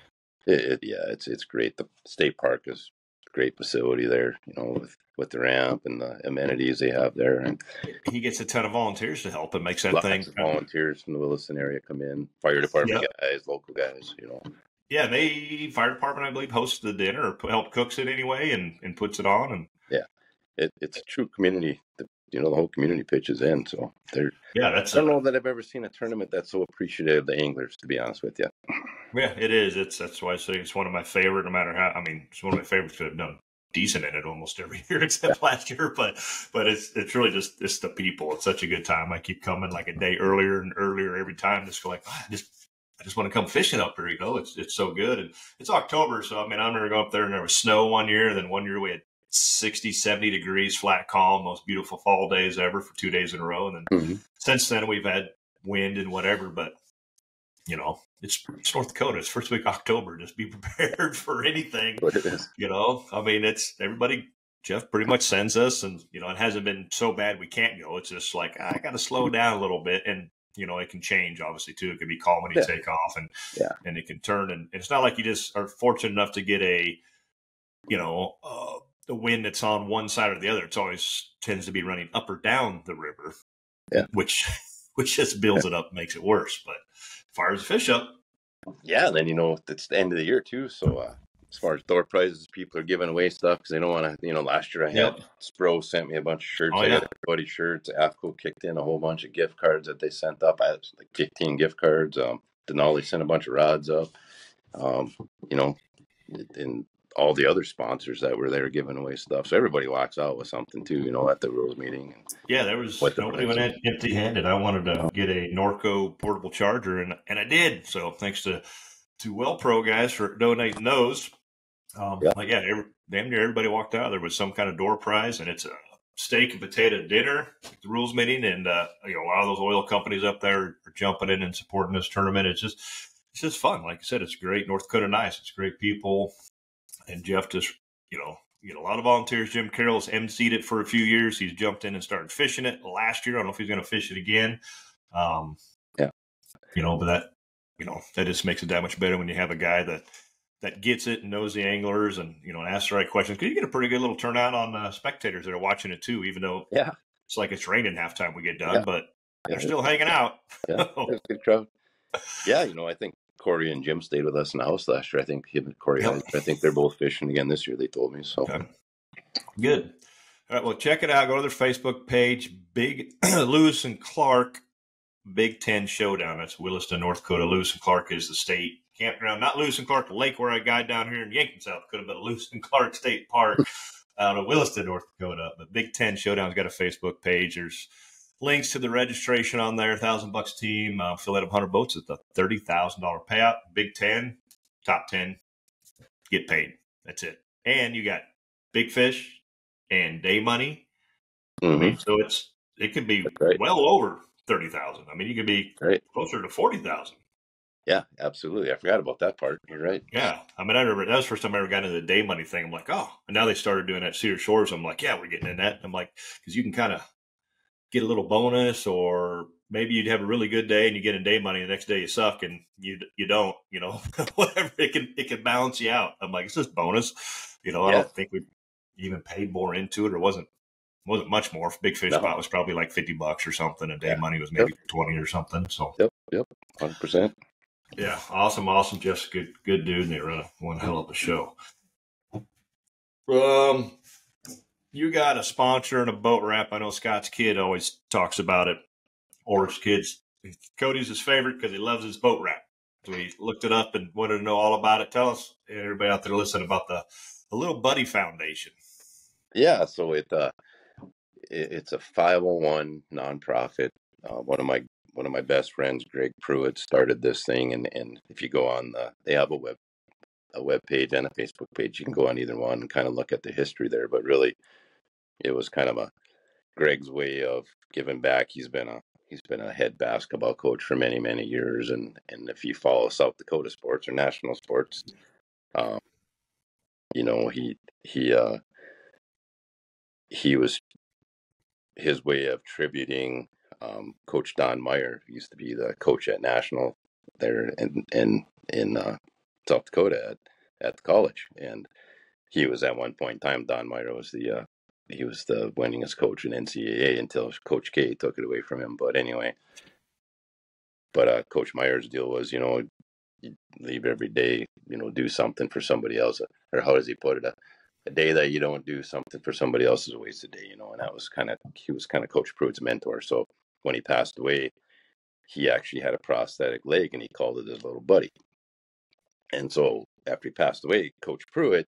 it's great. The state park is a great facility there, with the ramp and the amenities they have there, and He gets a ton of volunteers to help and makes that lots thing. of volunteers from the Williston area come in, fire department guys, local guys, Yeah, fire department, I believe, hosts the dinner or help cooks it anyway and puts it on. And it's a true community. The whole community pitches in. So I don't know that I've ever seen a tournament that's so appreciative of the anglers, to be honest with you. Yeah, it is. That's why I say it's one of my favorite. No matter how, I mean, it's one of my favorites because I've done decent in it almost every year except last year. But it's really just the people. It's such a good time. I keep coming like a day earlier and earlier every time. Just go like, I just want to come fishing up here. It's so good. And it's October, so I mean, I remember going up there and there was snow one year. And then one year we had 60, 70 degrees, flat calm, most beautiful fall days ever for 2 days in a row. And then since then we've had wind and whatever, but it's North Dakota. It's first week of October. Just be prepared for anything. I mean, it's everybody. Jeff pretty much sends us, and it hasn't been so bad we can't go. It's just like I got to slow down a little bit, and it can change obviously too. It can be calm when you take off, and it can turn. And it's not like you just are fortunate enough to get a, the wind that's on one side or the other. It's always tends to be running up or down the river, which just builds it up, makes it worse. But fires the fish up. Yeah, then it's the end of the year too. So as far as door prizes, people are giving away stuff because they don't want to. Last year I had Spro sent me a bunch of shirts. I got everybody's shirts. AFCO kicked in a whole bunch of gift cards that they sent up. I had like 15 gift cards. Denali sent a bunch of rods up. And all the other sponsors that were there giving away stuff. So everybody walks out with something too, at the rules meeting. There was nobody went empty-handed. I wanted to get a Norco portable charger, and I did. So thanks to Well Pro guys for donating those. Damn near everybody walked out. There was some kind of door prize, and it's a steak and potato dinner at the rules meeting. And a lot of those oil companies up there are jumping in and supporting this tournament. It's just fun. Like I said, it's great. North Dakota nice. It's great people. And Jeff just, you get a lot of volunteers. Jim Carroll's emceed it for a few years. He's jumped in and started fishing it last year. I don't know if he's going to fish it again. But that just makes it that much better when you have a guy that gets it and knows the anglers and, and asks the right questions. Because you get a pretty good little turnout on spectators that are watching it too, even though it's like it's raining half time we get done, but they're still hanging out. It's a good crowd. I think Corey and Jim stayed with us in the house last year. I think him and Corey, I think they're both fishing again this year, they told me. So good. All right, well, check it out. Go to their Facebook page, Big Lewis and Clark Big Ten Showdown. That's Williston, North Dakota. Lewis and Clark is the state campground. Not Lewis and Clark, the lake where I guide down here in Yankton, South Dakota, but Lewis and Clark State Park out of Williston, North Dakota. But Big Ten Showdown's got a Facebook page. There's links to the registration on there. $1,000 team. Fill out 100 boats at the $30,000 payout. Big Ten, top 10, get paid. That's it. And you got big fish and day money. I mean, so it could be well over 30,000. I mean, you could be closer to 40,000. Yeah, absolutely. I forgot about that part. You're right. Yeah. I mean, I remember that was the first time I ever got into the day money thing. I'm like, oh, and now they started doing that at Cedar Shores. I'm like, yeah, we're getting in that. I'm like, because you can kind of get a little bonus, or maybe you'd have a really good day and you get in day money. The next day you suck and you don't, whatever. It can balance you out. I'm like, it's just bonus. I don't think we even paid more into it, or wasn't much more. Big fish spot was probably like $50 or something. And day money was maybe 20 or something. So 100%. Yeah, awesome. Jeff's a good dude, and they run one hell of a show. You got a sponsor and a boat wrap. I know Scott's kid always talks about it, or his kids. Cody's his favorite because he loves his boat wrap. So we looked it up and wanted to know all about it. Tell us, everybody out there listening, about the Little Buddy Foundation. Yeah, so it's a 501 nonprofit. One of my best friends, Greg Pruitt, started this thing, and if you go on they have a web page and a Facebook page. You can go on either one and kind of look at the history there. But really, it was kind of Greg's way of giving back. He's been a head basketball coach for many, many years, and if you follow South Dakota sports or national sports, he was his way of tributing Coach Don Meyer used to be the coach at National there in South Dakota at the college, and he was at one point in time. Don Meyer was he was the winningest coach in NCAA until Coach K took it away from him. But anyway, Coach Meyer's deal was, you leave every day, do something for somebody else, or how does he put it? A day that you don't do something for somebody else is a wasted day, and that was he was kind of Coach Pruitt's mentor. So when he passed away, he actually had a prosthetic leg and he called it his little buddy. And so after he passed away, Coach Pruitt,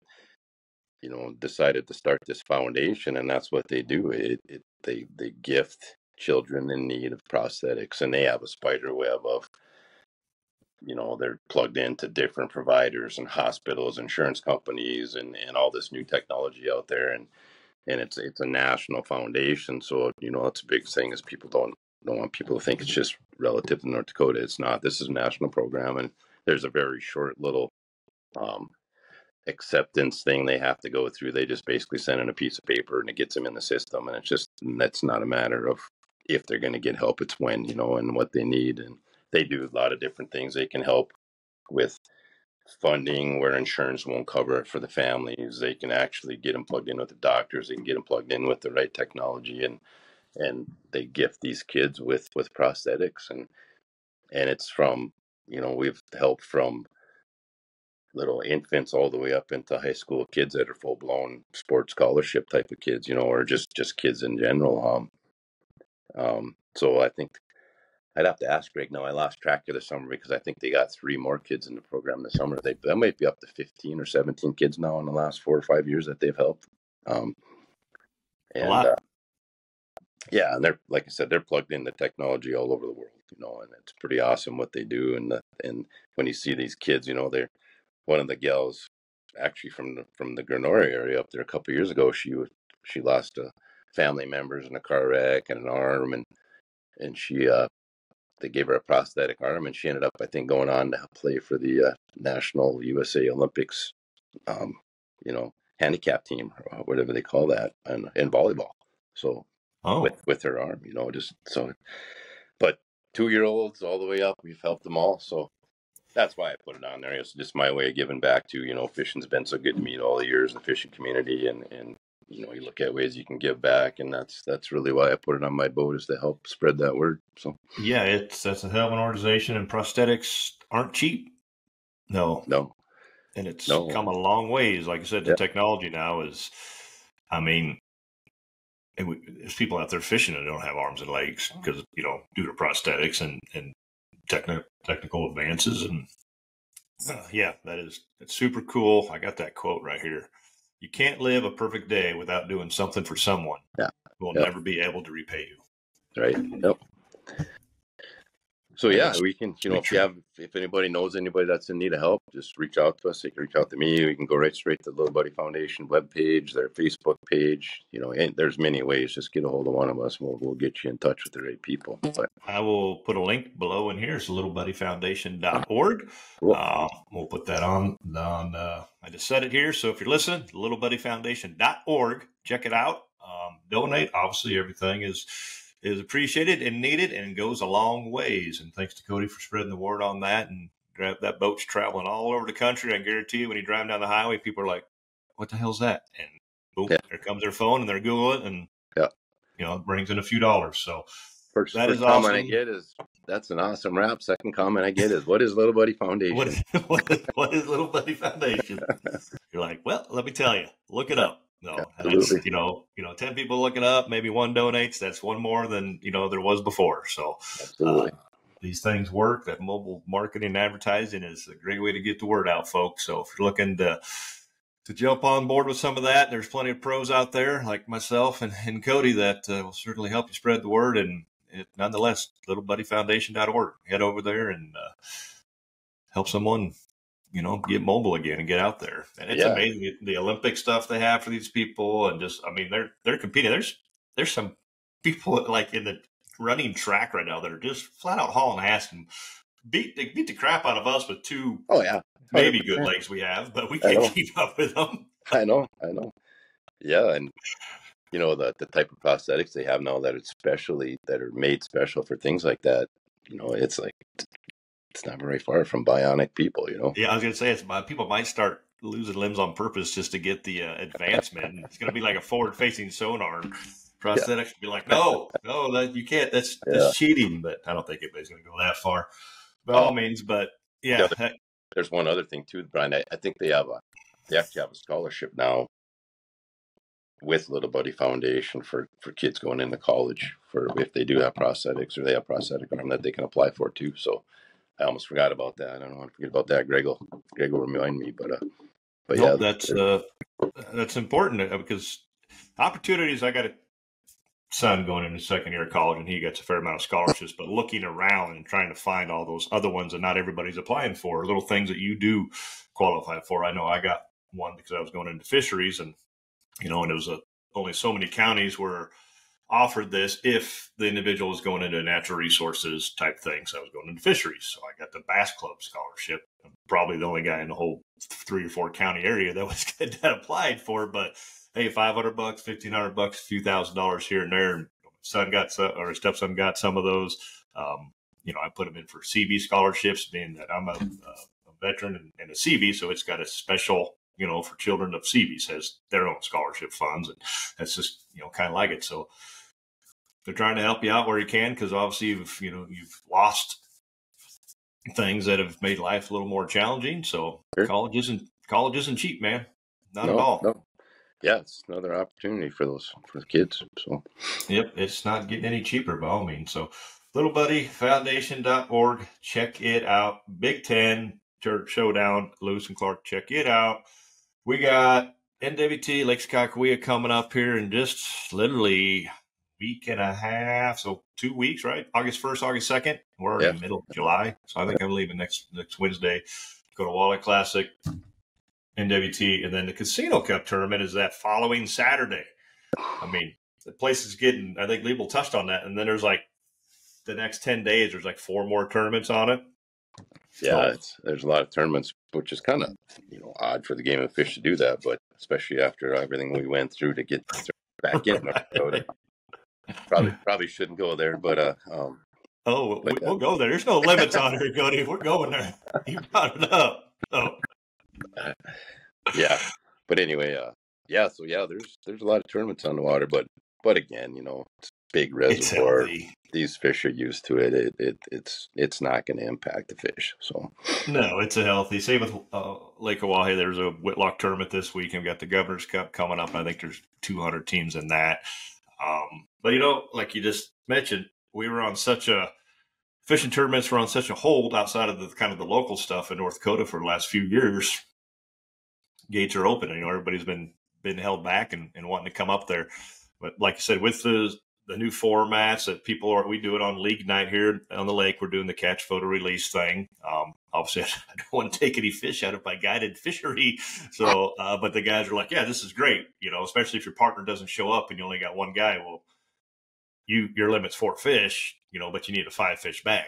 decided to start this foundation, and that's what they do. They gift children in need of prosthetics, and they have a spider web of, they're plugged into different providers and hospitals, insurance companies, and all this new technology out there. And it's a national foundation. So, it's a big thing is people don't want people to think it's just relative to North Dakota. It's not. This is a national program, and there's a very short little acceptance thing they have to go through. They just basically send in a piece of paper and it gets them in the system. And that's not a matter of if they're going to get help. It's when, and what they need. And they do a lot of different things. They can help with funding where insurance won't cover it for the families. They can actually get them plugged in with the doctors. They can get them plugged in with the right technology, and they gift these kids with prosthetics, and it's from, we've helped from little infants all the way up into high school kids that are full blown sports scholarship type of kids, or just kids in general. So I think I'd have to ask Greg now. I lost track of the summer because I think they got 3 more kids in the program this summer. That might be up to 15 or 17 kids now in the last 4 or 5 years that they've helped. A lot. Yeah, and they're, like I said, they're plugged into technology all over the world, and it's pretty awesome what they do. And when you see these kids, they're, one of the gals actually from the Grenora area up there a couple of years ago, she lost family members in a car wreck and an arm, and she they gave her a prosthetic arm, and she ended up, I think, going on to play for the national USA Olympics, handicap team, or whatever they call that, in volleyball. So with her arm, just so. But 2-year-olds all the way up, we've helped them all. So that's why I put it on there. It's just my way of giving back to, fishing's been so good to me all the years in the fishing community, and you look at ways you can give back, and that's really why I put it on my boat, is to help spread that word. So yeah, that's a hell of an organization, and prosthetics aren't cheap. No, and it's come a long ways. Like I said, the technology now is, there's people out there fishing that don't have arms and legs because due to prosthetics and technical advances, and it's super cool. I got that quote right here. You can't live a perfect day without doing something for someone who will never be able to repay you. Right. Yep. So we can, if anybody knows anybody that's in need of help, just reach out to us. They can reach out to me. We can go right straight to the Little Buddy Foundation webpage, their Facebook page. And there's many ways. Just get a hold of one of us. We'll get you in touch with the right people. But I will put a link below in here. It's littlebuddyfoundation.org. Cool. We'll put that on. I just said it here. So if you're listening, littlebuddyfoundation.org, check it out. Donate. Obviously, everything is appreciated and needed and goes a long ways. And thanks to Cody for spreading the word on that. And that boat's traveling all over the country. I guarantee you, when you drive down the highway, people are like, what the hell's that? And boom, there comes their phone and they're Googling it, and it brings in a few dollars. So first comment awesome. I get is, that's an awesome wrap. Second comment I get is, what is Little Buddy Foundation? what is Little Buddy Foundation? You're like, well, let me tell you, look it up. No, that's, 10 people looking up, maybe 1 donates. That's 1 more than, there was before. So these things work. That mobile marketing and advertising is a great way to get the word out, folks. So if you're looking to jump on board with some of that, there's plenty of pros out there like myself and Cody that will certainly help you spread the word. And nonetheless, littlebuddyfoundation.org. Head over there and help someone get mobile again and get out there. And it's amazing the Olympic stuff they have for these people. And just, they're competing. There's some people like in the running track right now that are just flat out hauling ass and beat the crap out of us with 2 maybe good legs we have, but we can't keep up with them. I know. Yeah. And you know, the type of prosthetics they have now that are made special for things like that. You know, it's like it's not very far from bionic people. You know. Yeah, I was gonna say people might start losing limbs on purpose just to get the advancement. And it's gonna be like a forward-facing sonar. Yeah. Prosthetics will be like, no, that you can't. That's Yeah. cheating. But I don't think anybody's gonna go that far, by Oh, all means. But yeah. yeah, There's one other thing too, Brian. I think they actually have a scholarship now with Little Buddy Foundation for kids going into college for if they do have prosthetics or they have prosthetic arm that they can apply for too. So I almost forgot about that. I don't want to forget about that. Greg will remind me, but yeah, nope, that's important because opportunities. I got a son going into second year of college, and he gets a fair amount of scholarships. But looking around and trying to find all those other ones that not everybody's applying for, little things that you do qualify for. I know I got one because I was going into fisheries, and and it was only so many counties were offered this if the individual was going into natural resources type thing. So I was going into fisheries. So I got the Bass Club scholarship. I'm probably the only guy in the whole 3 or 4 county area that applied for it. But hey, $500, $1,500, a few $1,000s here and there. And my son got some, or his stepson got some of those. I put them in for CB scholarships, being that I'm a veteran and a CB, so it's got a special, for children of CBs, has their own scholarship funds, and that's just, kind of like it. So they're trying to help you out where you can, because obviously you've lost things that have made life a little more challenging. So sure. college isn't cheap, man. Not at all. No. Yeah, it's another opportunity for the kids. So yep, it's not getting any cheaper by all means. So littlebuddyfoundation.org, check it out. Big Ten Church Showdown, Lewis and Clark, check it out. We got NWT Lake Sakakawea coming up here in just literally week and a half, so 2 weeks, right? August 1st, August 2nd. We're already in the middle of July, so I think I'm leaving next Wednesday. Go to Walleye Classic, NWT, and then the Casino Cup tournament is that following Saturday. I mean, the place is getting, I think Liebel touched on that, and then there's like the next 10 days, there's like 4 more tournaments on it. Yeah, there's a lot of tournaments, which is kind of odd for the Game of Fish to do that, but especially after everything we went through to get back in North Dakota. Probably shouldn't go there, but we'll go there. There's no limits on here, Cody. We're going there. You brought it up. Oh. Yeah, but anyway, so there's a lot of tournaments on the water, but again, it's big reservoir. These fish are used to it. It's not going to impact the fish. So no, it's a healthy. Same with Lake Oahe. There's a Whitlock tournament this week, and we've got the Governor's Cup coming up. I think there's 200 teams in that. But like you just mentioned, we were on fishing tournaments were on such a hold outside of the kind of the local stuff in North Dakota for the last few years. Gates are open, and everybody's been held back and wanting to come up there. But like I said, with the new formats that we do it on league night here on the lake. We're doing the catch, photo, release thing. Obviously, I don't want to take any fish out of my guided fishery. So, but the guys are like, yeah, this is great. Especially if your partner doesn't show up and you only got one guy. Well, your limit's 4 fish, but you need a 5 fish bag.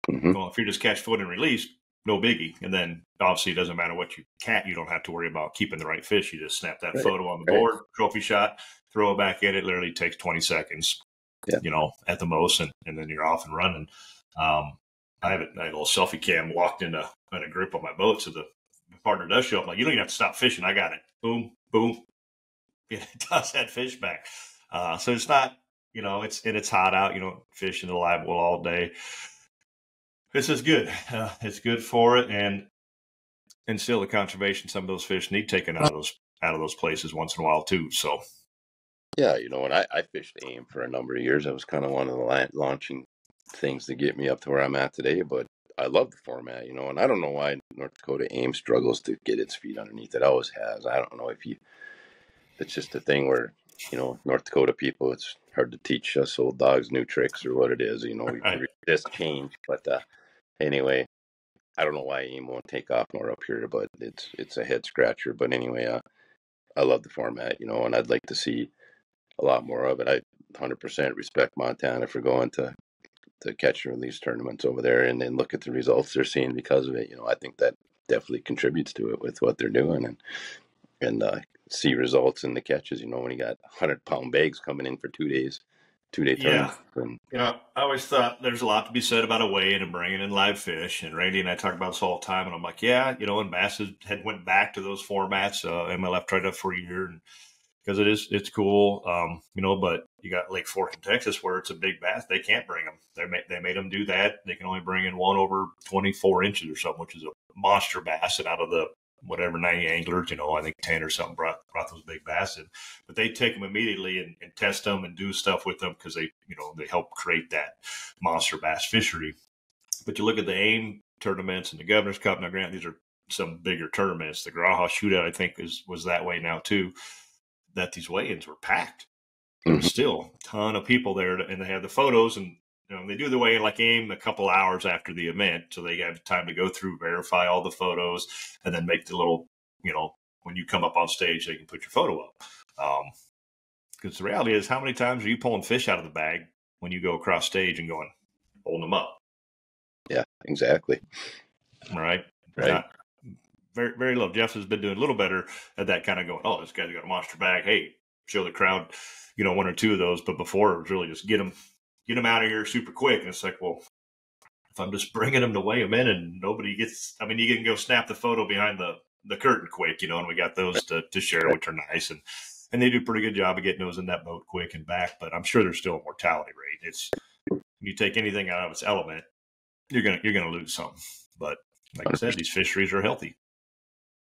Mm-hmm. Well, if you just catch, photo, and release, no biggie. And then obviously it doesn't matter what you don't have to worry about keeping the right fish. You just snap that photo on the board, trophy shot, throw it back in. It literally takes 20 seconds, at the most, and then you're off and running. I have a little selfie cam locked in a grip on my boat, so the partner does show up. Like, you don't even have to stop fishing. I got it. Boom, boom. It does that fish back. So it's not, it's hot out, fishing the live well all day. This is good. It's good for it, and still the conservation. Some of those fish need taken out of those places once in a while too. So, yeah, when I fished AIM for a number of years, it was kind of one of the launching things to get me up to where I'm at today. But I love the format, and I don't know why North Dakota AIM struggles to get its feet underneath. It always has. I don't know it's just a thing where North Dakota people, it's hard to teach us old dogs new tricks or what it is. We resist change, but. Anyway, I don't know why AIM won't take off more up here, but it's a head scratcher. But anyway, I love the format, and I'd like to see a lot more of it. I 100% respect Montana for going to catch and release tournaments over there, and then look at the results they're seeing because of it. I think that definitely contributes to it with what they're doing, and see results in the catches. When you got 100-pound bags coming in for 2-day Yeah. tournaments. And, I always thought there's a lot to be said about a weigh-in and bringing in live fish. And Randy and I talk about this all the time. And I'm like, yeah, and Bass had went back to those formats. MLF tried that for a year, and because it's cool, but you got Lake Fork in Texas where it's a big bass. They can't bring them. They made them do that. They can only bring in one over 24 inches or something, which is a monster bass. And out of the whatever 90 anglers, I think 10 or something brought those big bass in. But they take them immediately and test them and do stuff with them because they help create that monster bass fishery. But you look at the AIM tournaments and the Governor's Cup. Now, granted, these are some bigger tournaments. The Graha Shootout, I think, was that way now too. That these weigh-ins were packed. There was still a ton of people there, and they have the photos, and they do the weigh-in like AIM a couple hours after the event, so they have time to go through, verify all the photos, and then make the little, when you come up on stage, they can put your photo up. Because the reality is, how many times are you pulling fish out of the bag when you go across stage and holding them up? Yeah, exactly. Right. Right. Very, very low. Jeff has been doing a little better at that, kind of going, oh, this guy's got a monster bag. Hey, show the crowd, one or two of those. But before, it was really just get them out of here super quick. And it's like, well, if I'm just bringing them to weigh them in and nobody gets, you can go snap the photo behind the curtain quick, and we got those to share, which are nice. And they do a pretty good job of getting those in that boat quick and back. But I'm sure there's still a mortality rate. It's, you take anything out of its element, you're gonna lose some. But like 100%. I said, these fisheries are healthy.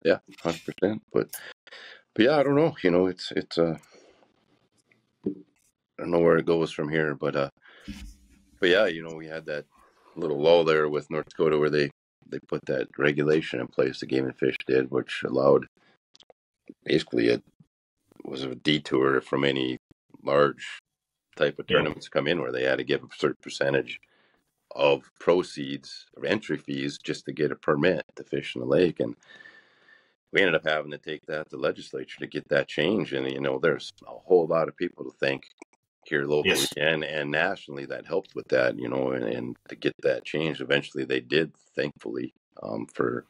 Yeah, 100%. But yeah, I don't know. It's I don't know where it goes from here. But yeah, we had that little lull there with North Dakota where they put that regulation in place. The Game and Fish did, which allowed, basically, it was a detour from any large type of tournaments to come in, where they had to give a certain percentage of proceeds of entry fees just to get a permit to fish in the lake. And we ended up having to take that to the legislature to get that change. And, there's a whole lot of people to thank here locally and nationally that helped with that, and to get that changed. Eventually they did, thankfully, for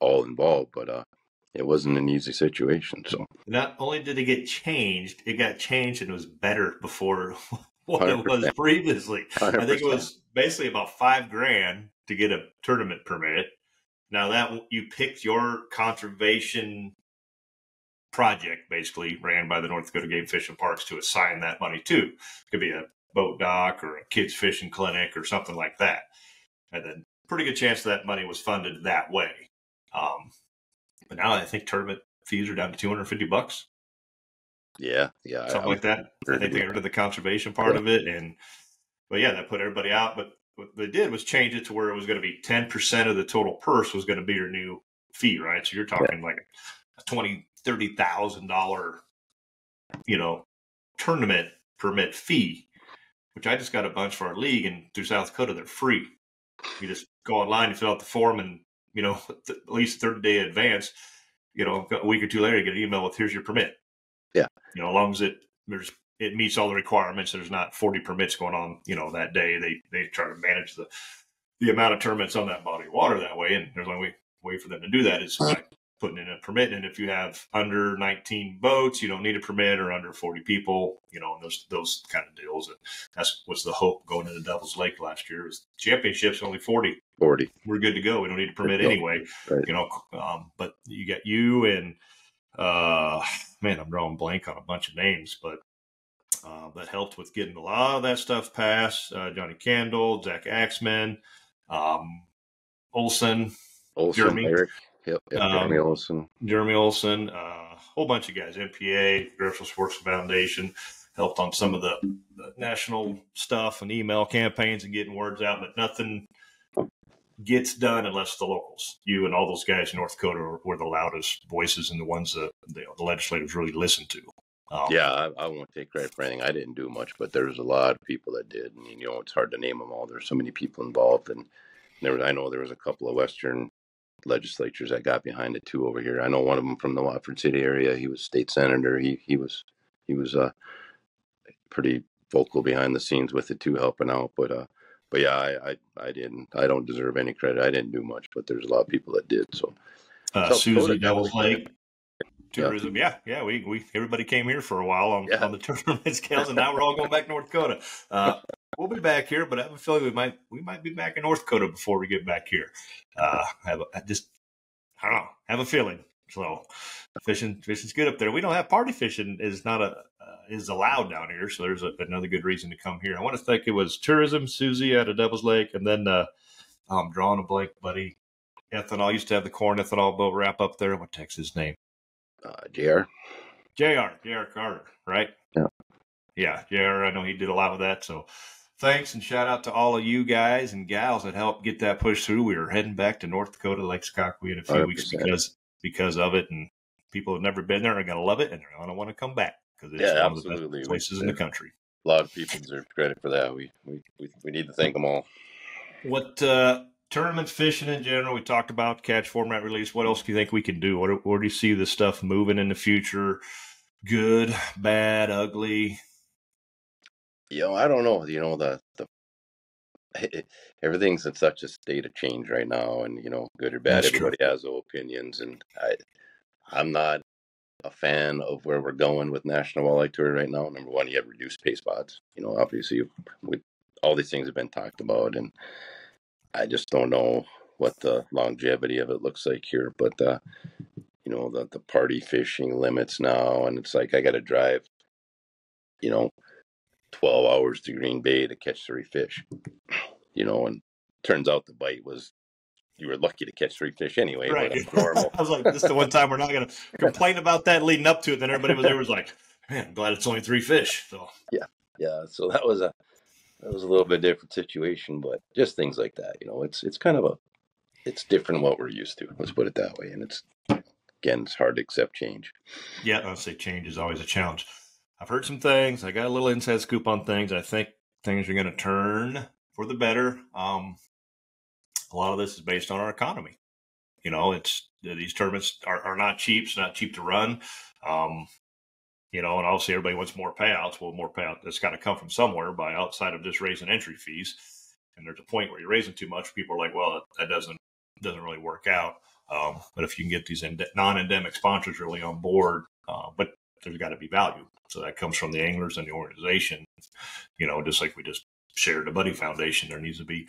all involved, but it wasn't an easy situation. So not only did it get changed, it got changed and it was better before what 100%. It was previously. 100%. I think it was basically about $5,000 to get a tournament permit. Now that you picked your conservation project, basically ran by the North Dakota Game Fish and Parks, to assign that money to. It could be a boat dock or a kids fishing clinic or something like that. And then pretty good chance that money was funded that way. But now I think tournament fees are down to $250. Yeah. Something like that. I think they got rid of the conservation part of it. But that put everybody out. But what they did was change it to where it was going to be 10% of the total purse was going to be your new fee, right? So you're talking like a $20,000-$30,000, tournament permit fee, which I just got a bunch for our league, and through South Dakota, they're free. You just go online, you fill out the form, and, at least 30-day advance, a week or two later, you get an email with, here's your permit. Yeah. As long as it meets all the requirements, there's not 40 permits going on, that day. They try to manage the amount of tournaments on that body of water that way. And there's only way for them to do that is by putting in a permit. And if you have under 19 boats, you don't need a permit, or under 40 people, and those kind of deals. And that's what's the hope going into Devil's Lake last year is championships only 40. We're good to go. We don't need a permit anyway, right. But you got you and, I'm drawing blank on a bunch of names, but that helped with getting a lot of that stuff passed. Johnny Candle, Zach Axman, Olson, Jeremy. Eric. Yep, Jeremy Olson, a whole bunch of guys. MPA, Commercial Sports Foundation, helped on some of the national stuff and email campaigns and getting words out, but nothing gets done unless the locals, you and all those guys in North Dakota, were the loudest voices and the ones that the legislators really listened to. I won't take credit for anything. I didn't do much, but there's a lot of people that did, and it's hard to name them all. There's so many people involved, and I know there was a couple of Western legislatures that got behind it too over here. I know one of them from the Watford City area. He was state senator. He was pretty vocal behind the scenes with it too, helping out. But yeah, I didn't. I don't deserve any credit. I didn't do much, but there's a lot of people that did. So Susie, Devil's Lake. tourism. Yeah. We everybody came here for a while on the tournament scales, and now we're all going back to North Dakota. We'll be back here, but I have a feeling we might be back in North Dakota before we get back here. I don't know. Have a feeling. So fishing's good up there. We don't have party fishing is allowed down here. So there's another good reason to come here. I want to think it was tourism, Susie out of Devil's Lake, and then I'm drawing a blank, buddy. Ethanol. I used to have the corn ethanol boat wrap up there. What the heck's his name? JR Carter, right? Yeah, JR. I know he did a lot with that. So thanks and shout out to all of you guys and gals that helped get that push through. We were heading back to North Dakota, Lake Sakakawea in a few 100%. weeks because of it, and people have never been there are going to love it, and they're going to want to come back because it's one of the best places in the country. A lot of people deserve credit for that. We need to thank them all. What tournaments, fishing in general, we talked about catch format release. What else do you think we can do? Where do you see this stuff moving in the future? Good, bad, ugly? I don't know. Everything's in such a state of change right now, and good or bad, everybody has opinions, and I'm not a fan of where we're going with National Walleye Tour right now. Number one, you have reduced pay spots. Obviously, with all these things have been talked about, and I just don't know what the longevity of it looks like here. But the party fishing limits now, and it's like I got to drive, 12 hours to Green Bay to catch 3 fish. And turns out the bite was you were lucky to catch 3 fish anyway. Right. But it's normal. I was like, this is the one time we're not going to complain about that leading up to it. Then everybody was like, man, I'm glad it's only 3 fish. So yeah. So that was a little bit different situation, but just things like that. It's kind of it's different than what we're used to. Let's put it that way. And it's hard to accept change. Yeah, I'll say change is always a challenge. I've heard some things. I got a little inside scoop on things. I think things are going to turn for the better. A lot of this is based on our economy. These tournaments are not cheap. It's not cheap to run. And obviously everybody wants more payouts. Well, more payout that's got to come from somewhere by outside of just raising entry fees. And there's a point where you're raising too much. People are like, well, that doesn't really work out. But if you can get these non-endemic sponsors really on board, but there's got to be value. So that comes from the anglers and the organization. Just like we just shared the Buddy Foundation, there needs to be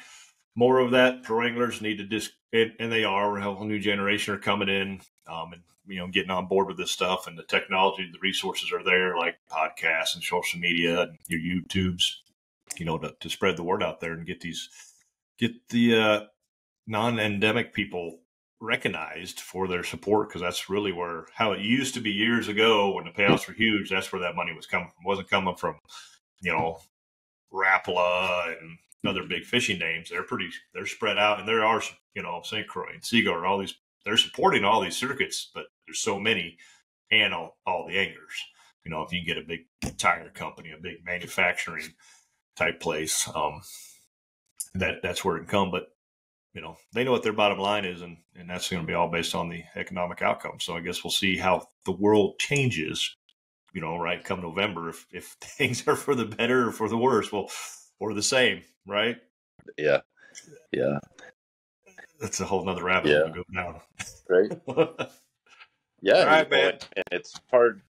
more of that. Pro anglers need to and they are. A whole new generation are coming in, and getting on board with this stuff, and the technology, the resources are there, like podcasts and social media and your YouTubes, to spread the word out there and get the non-endemic people recognized for their support, because that's really how it used to be years ago when the payouts were huge. That's where that money was coming from. It wasn't coming from, Rapala and other big fishing names. They're spread out, and there are, St. Croix and Seagull, all these, they're supporting all these circuits, but there's so many, and all the anglers. If you can get a big tire company, a big manufacturing type place, that's where it can come. But they know what their bottom line is, and that's going to be all based on the economic outcome. So I guess we'll see how the world changes, right, come November, if things are for the better or for the worse, or the same, right? Yeah. That's a whole nother rabbit hole to go down. Right. Yeah. All right, man. And it's hard,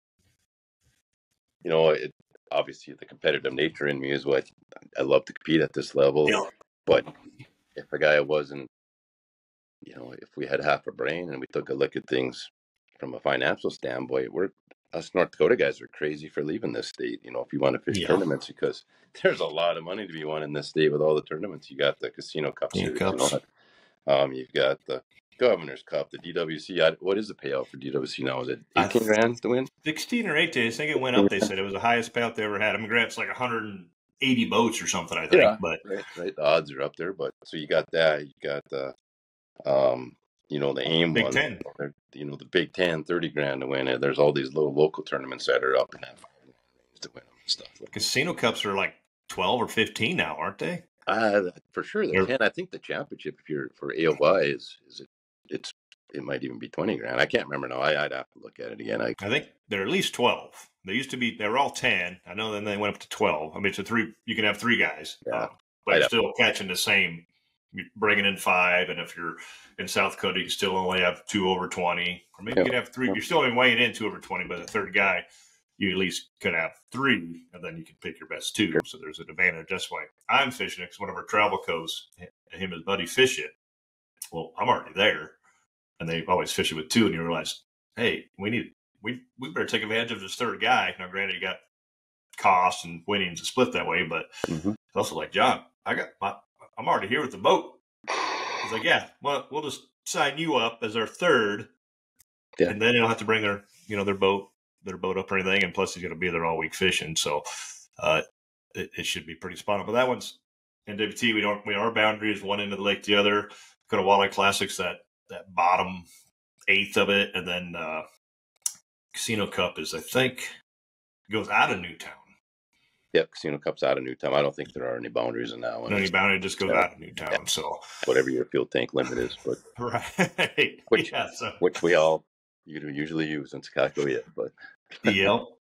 obviously the competitive nature in me is what I love to compete at this level, but if a guy wasn't, if we had half a brain and we took a look at things from a financial standpoint, us North Dakota guys are crazy for leaving this state, if you want to fish tournaments, because there's a lot of money to be won in this state with all the tournaments. You got the Casino Cup series, you've got the Governor's Cup, the DWC. What is the payout for DWC now? Is it 18 grand to win? 16 or 18. I think it went up. They said it was the highest payout they ever had. I mean, it's like 180 boats or something, I think. Yeah, but right. The odds are up there, but so you got that. You got the the AIM Big one, Ten. The Big Ten, 30 grand to win it. There's all these little local tournaments that are up in that to win them and stuff. Casino Cups are like 12 or 15 now, aren't they? For sure, they're 10. I think the championship, if you're for AOY, it might even be 20 grand. I can't remember now. I'd have to look at it again. I think they're at least 12. They used to be. They were all 10. I know. Then they went up to 12. I mean, it's a 3. You can have 3 guys, but you're still catching the same you're bringing in 5, and if you're in South Dakota, you can still only have 2 over 20, or maybe you can have 3. You're still only weighing in 2 over 20, but the third guy, you at least could have 3, and then you can pick your best 2. So there's an advantage. That's why I'm fishing it, because one of our travel co's, him and his buddy fish it. Well, I'm already there, and they always fish it with 2, and you realize, hey, we better take advantage of this third guy. Now, granted, you got costs and winnings to split that way, but it's also like, John, I'm already here with the boat. He's like, yeah, well, we'll just sign you up as our third, and then you don't have to bring their boat up or anything, and plus he's going to be there all week fishing, so it should be pretty spot on. But that one's NWT. Our boundary is one end of the lake, the other. Go to Walleye Classics, that bottom 1/8 of it, and then Casino Cup is, I think, goes out of Newtown. Yep, Casino Cup's out of Newtown. I don't think there are any boundaries in that one. No, any boundary, just goes out of Newtown. So whatever your fuel tank limit is, but right, which we all usually use in Sakakawea, but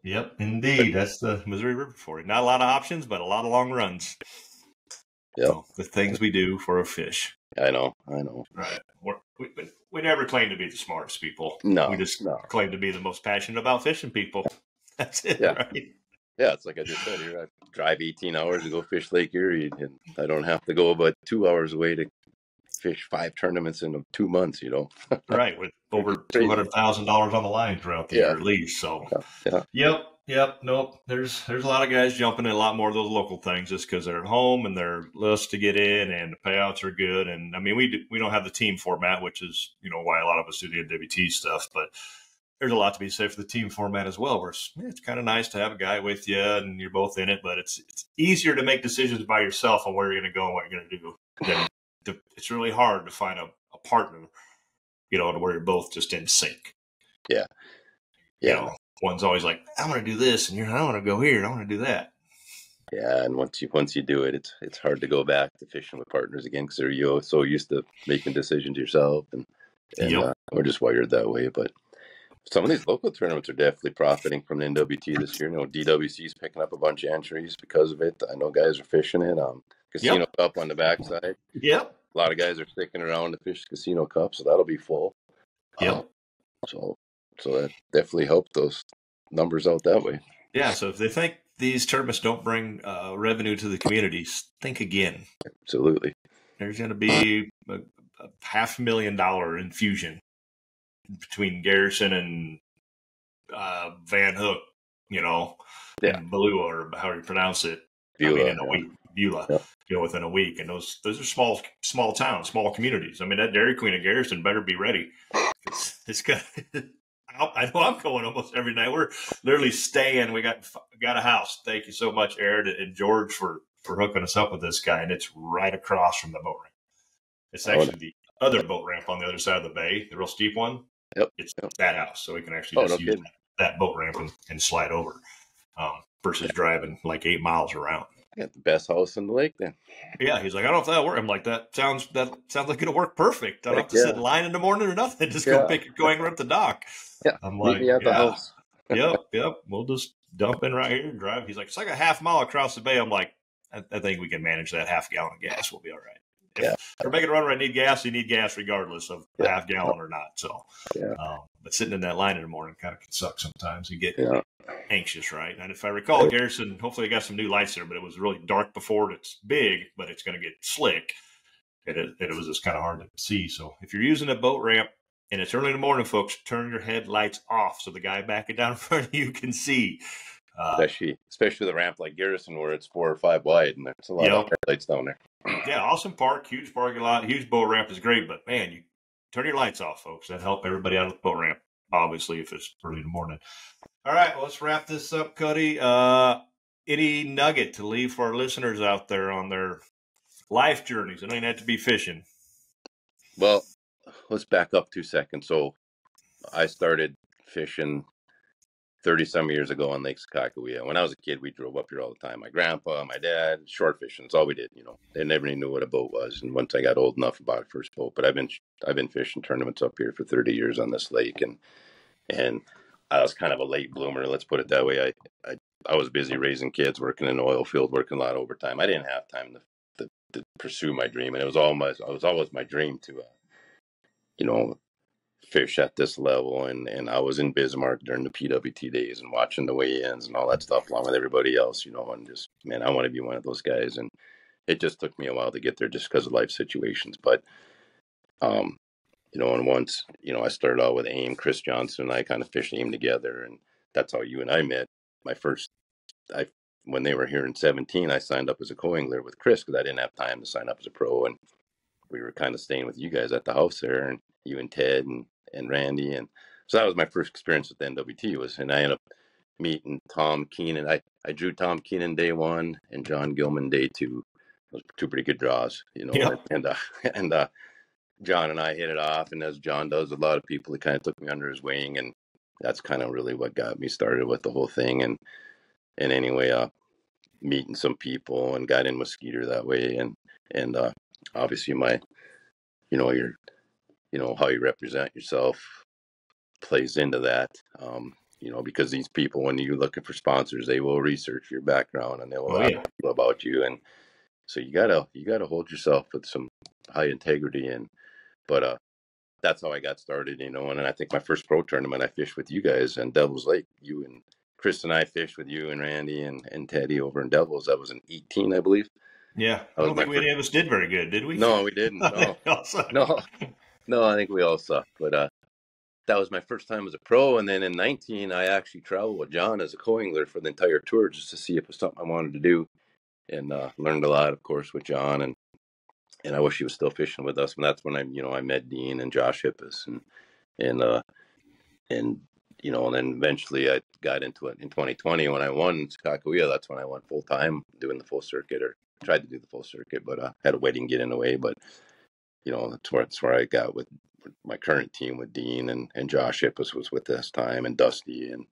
yep, indeed, that's the Missouri River for you. Not a lot of options, but a lot of long runs. Yeah, so, the things we do for a fish. I know. Right, we never claim to be the smartest people. No, we just claim to be the most passionate about fishing people. That's it, right? Yeah, it's like I just said here. I drive 18 hours to go fish Lake Erie, and I don't have to go about 2 hours away to fish 5 tournaments in 2 months. Right, with over $200,000 on the line throughout the year at least. So, yep. Nope. There's a lot of guys jumping in a lot more of those local things just because they're at home and they're less to get in, and the payouts are good. And I mean, we don't have the team format, which is why a lot of us do the NWT stuff, but there's a lot to be said for the team format as well, where it's kind of nice to have a guy with you and you're both in it, but it's easier to make decisions by yourself on where you're going to go and what you're going to do. It's really hard to find a partner, to where you're both just in sync. Yeah. One's always like, I want to do this, and I want to go here, and I want to do that. Yeah, and once you do it, it's hard to go back to fishing with partners again, because you're so used to making decisions yourself, and we're just wired that way. But some of these local tournaments are definitely profiting from the NWT this year. DWC's picking up a bunch of entries because of it. I know guys are fishing it. Casino Cup on the backside. Yep. A lot of guys are sticking around to fish Casino Cup, so that'll be full. Yep. So that definitely helped those numbers out that way. Yeah. So if they think these tournaments don't bring revenue to the communities, think again. Absolutely. There's going to be a $500,000 infusion between Garrison and Van Hook, and Beulah, or however you pronounce it. Beulah, in a week. Beulah, within a week. And those are small towns, small communities. I mean, that Dairy Queen of Garrison better be ready. It's got. I know I'm going almost every night. We're literally staying. We got a house. Thank you so much, Aaron and George, for hooking us up with this guy. And it's right across from the boat ramp. It's actually the other boat ramp on the other side of the bay, the real steep one. Yep. It's that house. So we can actually just use that boat ramp and slide over versus driving like 8 miles around. I got the best house in the lake then. Yeah, he's like, I don't know if that'll work. I'm like, that sounds like it'll work perfect. I don't have to sit in line in the morning or nothing. Just go pick your going at the dock. Yeah, I'm like, meet me at the house. Yep. We'll just dump in right here and drive. He's like, it's like a half mile across the bay. I'm like, I think we can manage that half gallon of gas. We'll be all right. If we're making a run where I need gas, you need gas regardless of half gallon or not. So, but sitting in that line in the morning kind of can suck sometimes. You get anxious, right? And if I recall, Garrison, hopefully they got some new lights there, but it was really dark before. It's big, but it's going to get slick. It was just kind of hard to see. So if you're using a boat ramp and it's early in the morning, folks, turn your headlights off so the guy backing down in front of you can see. Especially the ramp like Garrison, where it's 4 or 5 wide, and there's a lot of headlights down there. Yeah, awesome park, huge parking lot, huge boat ramp is great, but man, you turn your lights off, folks. That help everybody out of the boat ramp, obviously, if it's early in the morning. All right, well, let's wrap this up, Cody. Any nugget to leave for our listeners out there on their life journeys? It don't even have to be fishing. Well, let's back up 2 seconds. So I started fishing 30-some years ago on Lake Sakakawea. When I was a kid, we drove up here all the time. My grandpa, my dad, short fishing. That's all we did. They never even knew what a boat was. And once I got old enough, I bought a first boat. But I've been fishing tournaments up here for 30 years on this lake, and I was kind of a late bloomer. Let's put it that way. I was busy raising kids, working in the oil field, working a lot of overtime. I didn't have time to pursue my dream. And it was always my dream to, you know, fish at this level. And I was in Bismarck during the PWT days and watching the weigh-ins and all that stuff along with everybody else, you know, and just, man, I want to be one of those guys. And it just took me a while to get there just because of life situations. But, you know, and once, you know, I started out with AIM, Chris Johnson, and I kind of fished AIM together. And that's how you and I met. When they were here in 17, I signed up as a co-angler with Chris because I didn't have time to sign up as a pro. And we were kind of staying with you guys at the house there, and you and Ted and Randy. And so that was my first experience with NWT and I ended up meeting Tom Keenan. I drew Tom Keenan day 1 and John Gilman day 2. Those were 2 pretty good draws, you know, Yep. and John and I hit it off. And as John does, a lot of people, he kind of took me under his wing, and that's kind of really what got me started with the whole thing. And anyway, meeting some people and got in with Skeeter that way. And obviously you know, how you represent yourself plays into that. You know, because these people, when you're looking for sponsors, they will research your background and they will ask people about you. And so you gotta hold yourself with some high integrity. But that's how I got started, you know. And I think my first pro tournament I fished with you guys in Devil's Lake. You and Chris and I fished with you and Randy and Teddy over in Devils. That was in 18, I believe. Yeah. I don't think any of us did very good, did we? No, we didn't. No, I think we all sucked. But that was my first time as a pro. And then in 19, I actually traveled with John as a co-angler for the entire tour just to see if it was something I wanted to do. And learned a lot, of course, with John. And I wish he was still fishing with us. And that's when I met Dean and Josh Hippus and you know, and then eventually I got into it in 2020 when I won Sakakawea. That's when I went full time doing the full circuit, or tried to do the full circuit, but had a wedding get in the way. But you know, that's where I got with my current team with Dean and Josh Hippus was with this time, and Dusty, and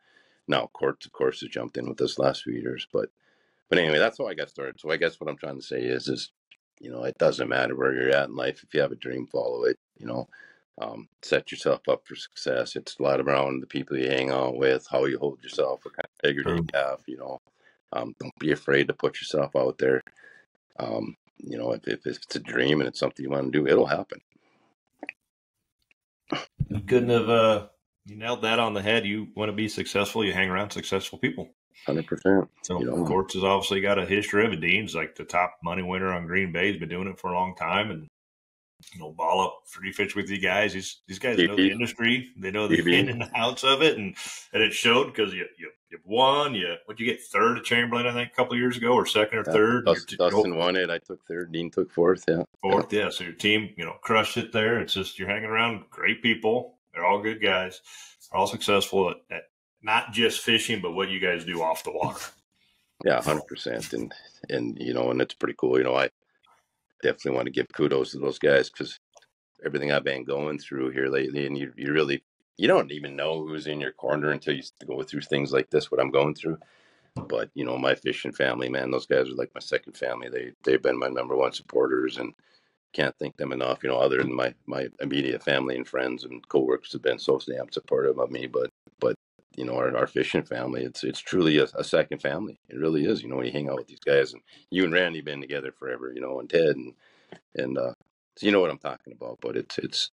now Court, of course, has jumped in with this last few years. But anyway, that's how I got started. So I guess what I'm trying to say is you know, it doesn't matter where you're at in life. If you have a dream, follow it. You know, set yourself up for success. It's a lot around the people you hang out with, how you hold yourself, what kind of integrity you have. You know, don't be afraid to put yourself out there. You know, if it's a dream and it's something you want to do, it'll happen. You couldn't have you nailed that on the head. You want to be successful, you hang around successful people. 100%. So, you know, Courts has obviously got a history of it. Dean's like the top money winner on Green Bay. He's been doing it for a long time, and you know, ball up free fish with you guys. These guys know the industry. They know the in and outs of it, and it showed because you won. What'd you get, third at Chamberlain, I think, a couple of years ago, or second or third? Dustin won it. I took third. Dean took fourth. Yeah, fourth. Yeah. So your team, you know, crushed it there. It's just you're hanging around great people. They're all good guys. They're all successful at not just fishing, but what you guys do off the water. Yeah, 100%. And you know, and it's pretty cool. You know, I definitely want to give kudos to those guys because everything I've been going through here lately, and you don't even know who's in your corner until you go through things like this, what I'm going through. But, you know, my fishing family, man, those guys are like my second family. They've been my number one supporters, and can't thank them enough. You know, other than my immediate family and friends and coworkers have been so damn supportive of me. But you know, our fishing family, it's truly a second family. It really is. You know, when you hang out with these guys, and you and Randy been together forever, you know, and Ted and so you know what I'm talking about. But it's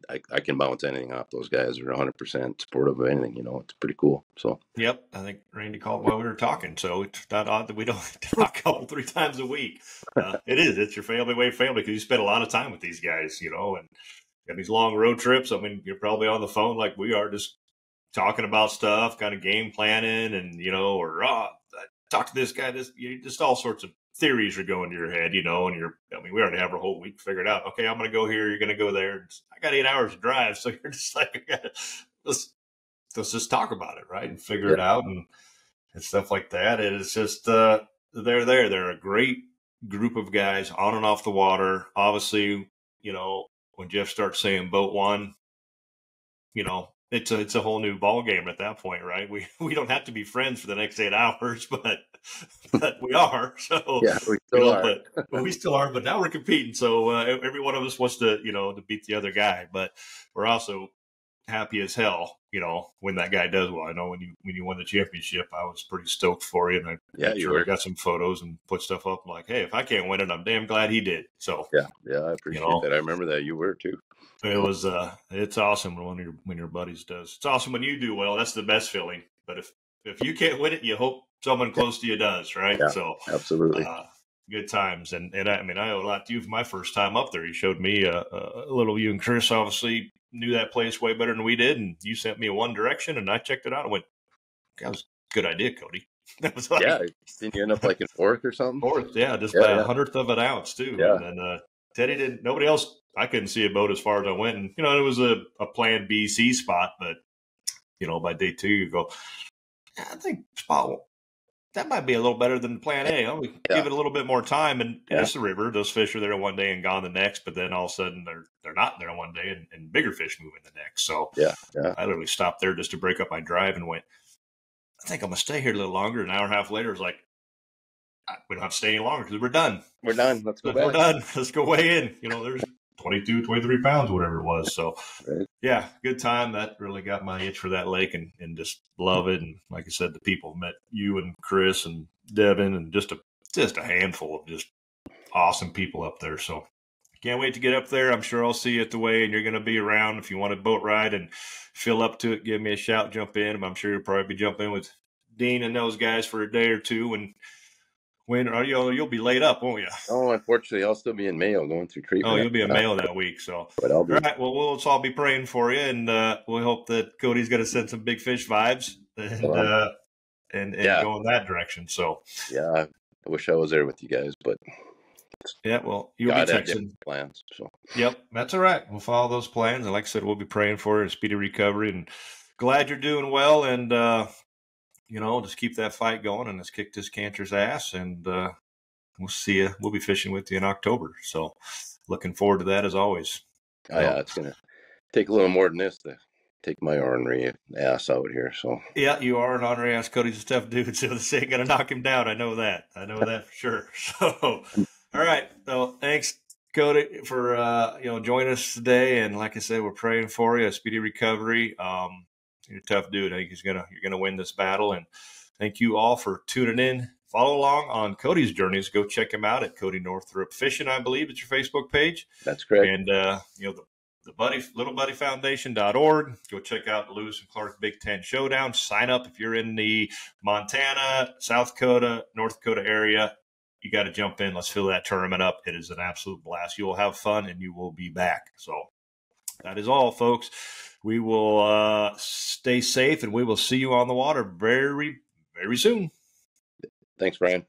I can bounce anything off those guys. Are 100% supportive of anything. You know, it's pretty cool. So yep, I think Randy called while we were talking, so it's not odd that we don't talk a couple, 3 times a week. It is. It's your family because you spend a lot of time with these guys, you know, and these long road trips. I mean, you're probably on the phone like we are, just talking about stuff, kind of game planning, and you know, or talk to this guy. Just all sorts of theories are going to your head, you know. And we already have our whole week figured out. Okay, I'm going to go here. You're going to go there. I got 8 hours to drive, so you're just like, let's just talk about it, right, and figure it out and stuff like that. It's just they're there. They're a great group of guys on and off the water. Obviously, you know, when Jeff starts saying boat one, you know, it's a whole new ball game at that point, right? We don't have to be friends for the next 8 hours, but we are. So yeah, we still are. But we still are. But now we're competing, so every one of us wants to, you know, to beat the other guy. But we're also happy as hell, when that guy does well. I know when you won the championship, I was pretty stoked for you, and I got some photos and put stuff up. I'm like, hey, if I can't win it, I'm damn glad he did. So yeah, I appreciate that. I remember that you were too. It was it's awesome when your buddies does. It's awesome when you do well. That's the best feeling. But if you can't win it, you hope someone close to you does, right? Yeah, so absolutely. Good times. And I owe a lot to you for my first time up there. You showed me a little. You and Chris obviously knew that place way better than we did, and you sent me in one direction, and I checked it out and went, that was a good idea, Cody. That was like, didn't you end up like in fourth or something? Fourth, just by 100th of an ounce too. Yeah. And then Teddy didn't. Nobody else. I couldn't see a boat as far as I went, and it was a plan B, C spot. But by day 2, you go, I think spot that might be a little better than plan A. We give it a little bit more time, and it's the river. Those fish are there one day and gone the next, but then all of a sudden they're not there one day, and bigger fish move in the next. So I literally stopped there just to break up my drive and went, I think I'm gonna stay here a little longer. An hour and a half later, it's like, we don't have to stay any longer because we're done. We're done. Let's go back. We're done. Let's go weigh in. There's 22, 23 pounds, whatever it was. So, good time. That really got my itch for that lake and just love it. And like I said, the people met you and Chris and Devin and just a handful of just awesome people up there. So can't wait to get up there. I'm sure I'll see you at the weigh, and you're going to be around. If you want a boat ride and feel up to it, give me a shout, jump in. I'm sure you'll probably be jumping with Dean and those guys for a day or two. And you'll be laid up, won't you? Oh, unfortunately, I'll still be in Mayo going through treatment. Oh, you'll be in Mayo that week. So, but I'll be. All right. Well, we'll all be praying for you, and we hope that Cody's going to send some big fish vibes and go in that direction. So, I wish I was there with you guys, but well, you'll be texting plans. So, yep, that's all right. We'll follow those plans, and like I said, we'll be praying for you and speedy recovery. And glad you're doing well, and just keep that fight going, and let's kick this cancer's ass, and we'll see you. We'll be fishing with you in October. So looking forward to that as always. It's going to take a little more than this to take my ornery ass out here. So yeah, you are an ornery ass. Cody's a tough dude, so this ain't going to knock him down. I know that for sure. So, all right. So thanks, Cody, for, joining us today. And like I said, we're praying for you, a speedy recovery. You're a tough dude. I think you're gonna win this battle. And thank you all for tuning in. Follow along on Cody's journeys. Go check him out at Cody Northrop Fishing, I believe, it's your Facebook page. That's correct. And the littlebuddyfoundation.org. Go check out Lewis and Clark Big Ten Showdown. Sign up if you're in the Montana, South Dakota, North Dakota area. You got to jump in. Let's fill that tournament up. It is an absolute blast. You will have fun, and you will be back. So that is all, folks. We will stay safe, and we will see you on the water very, very soon. Thanks, Brian.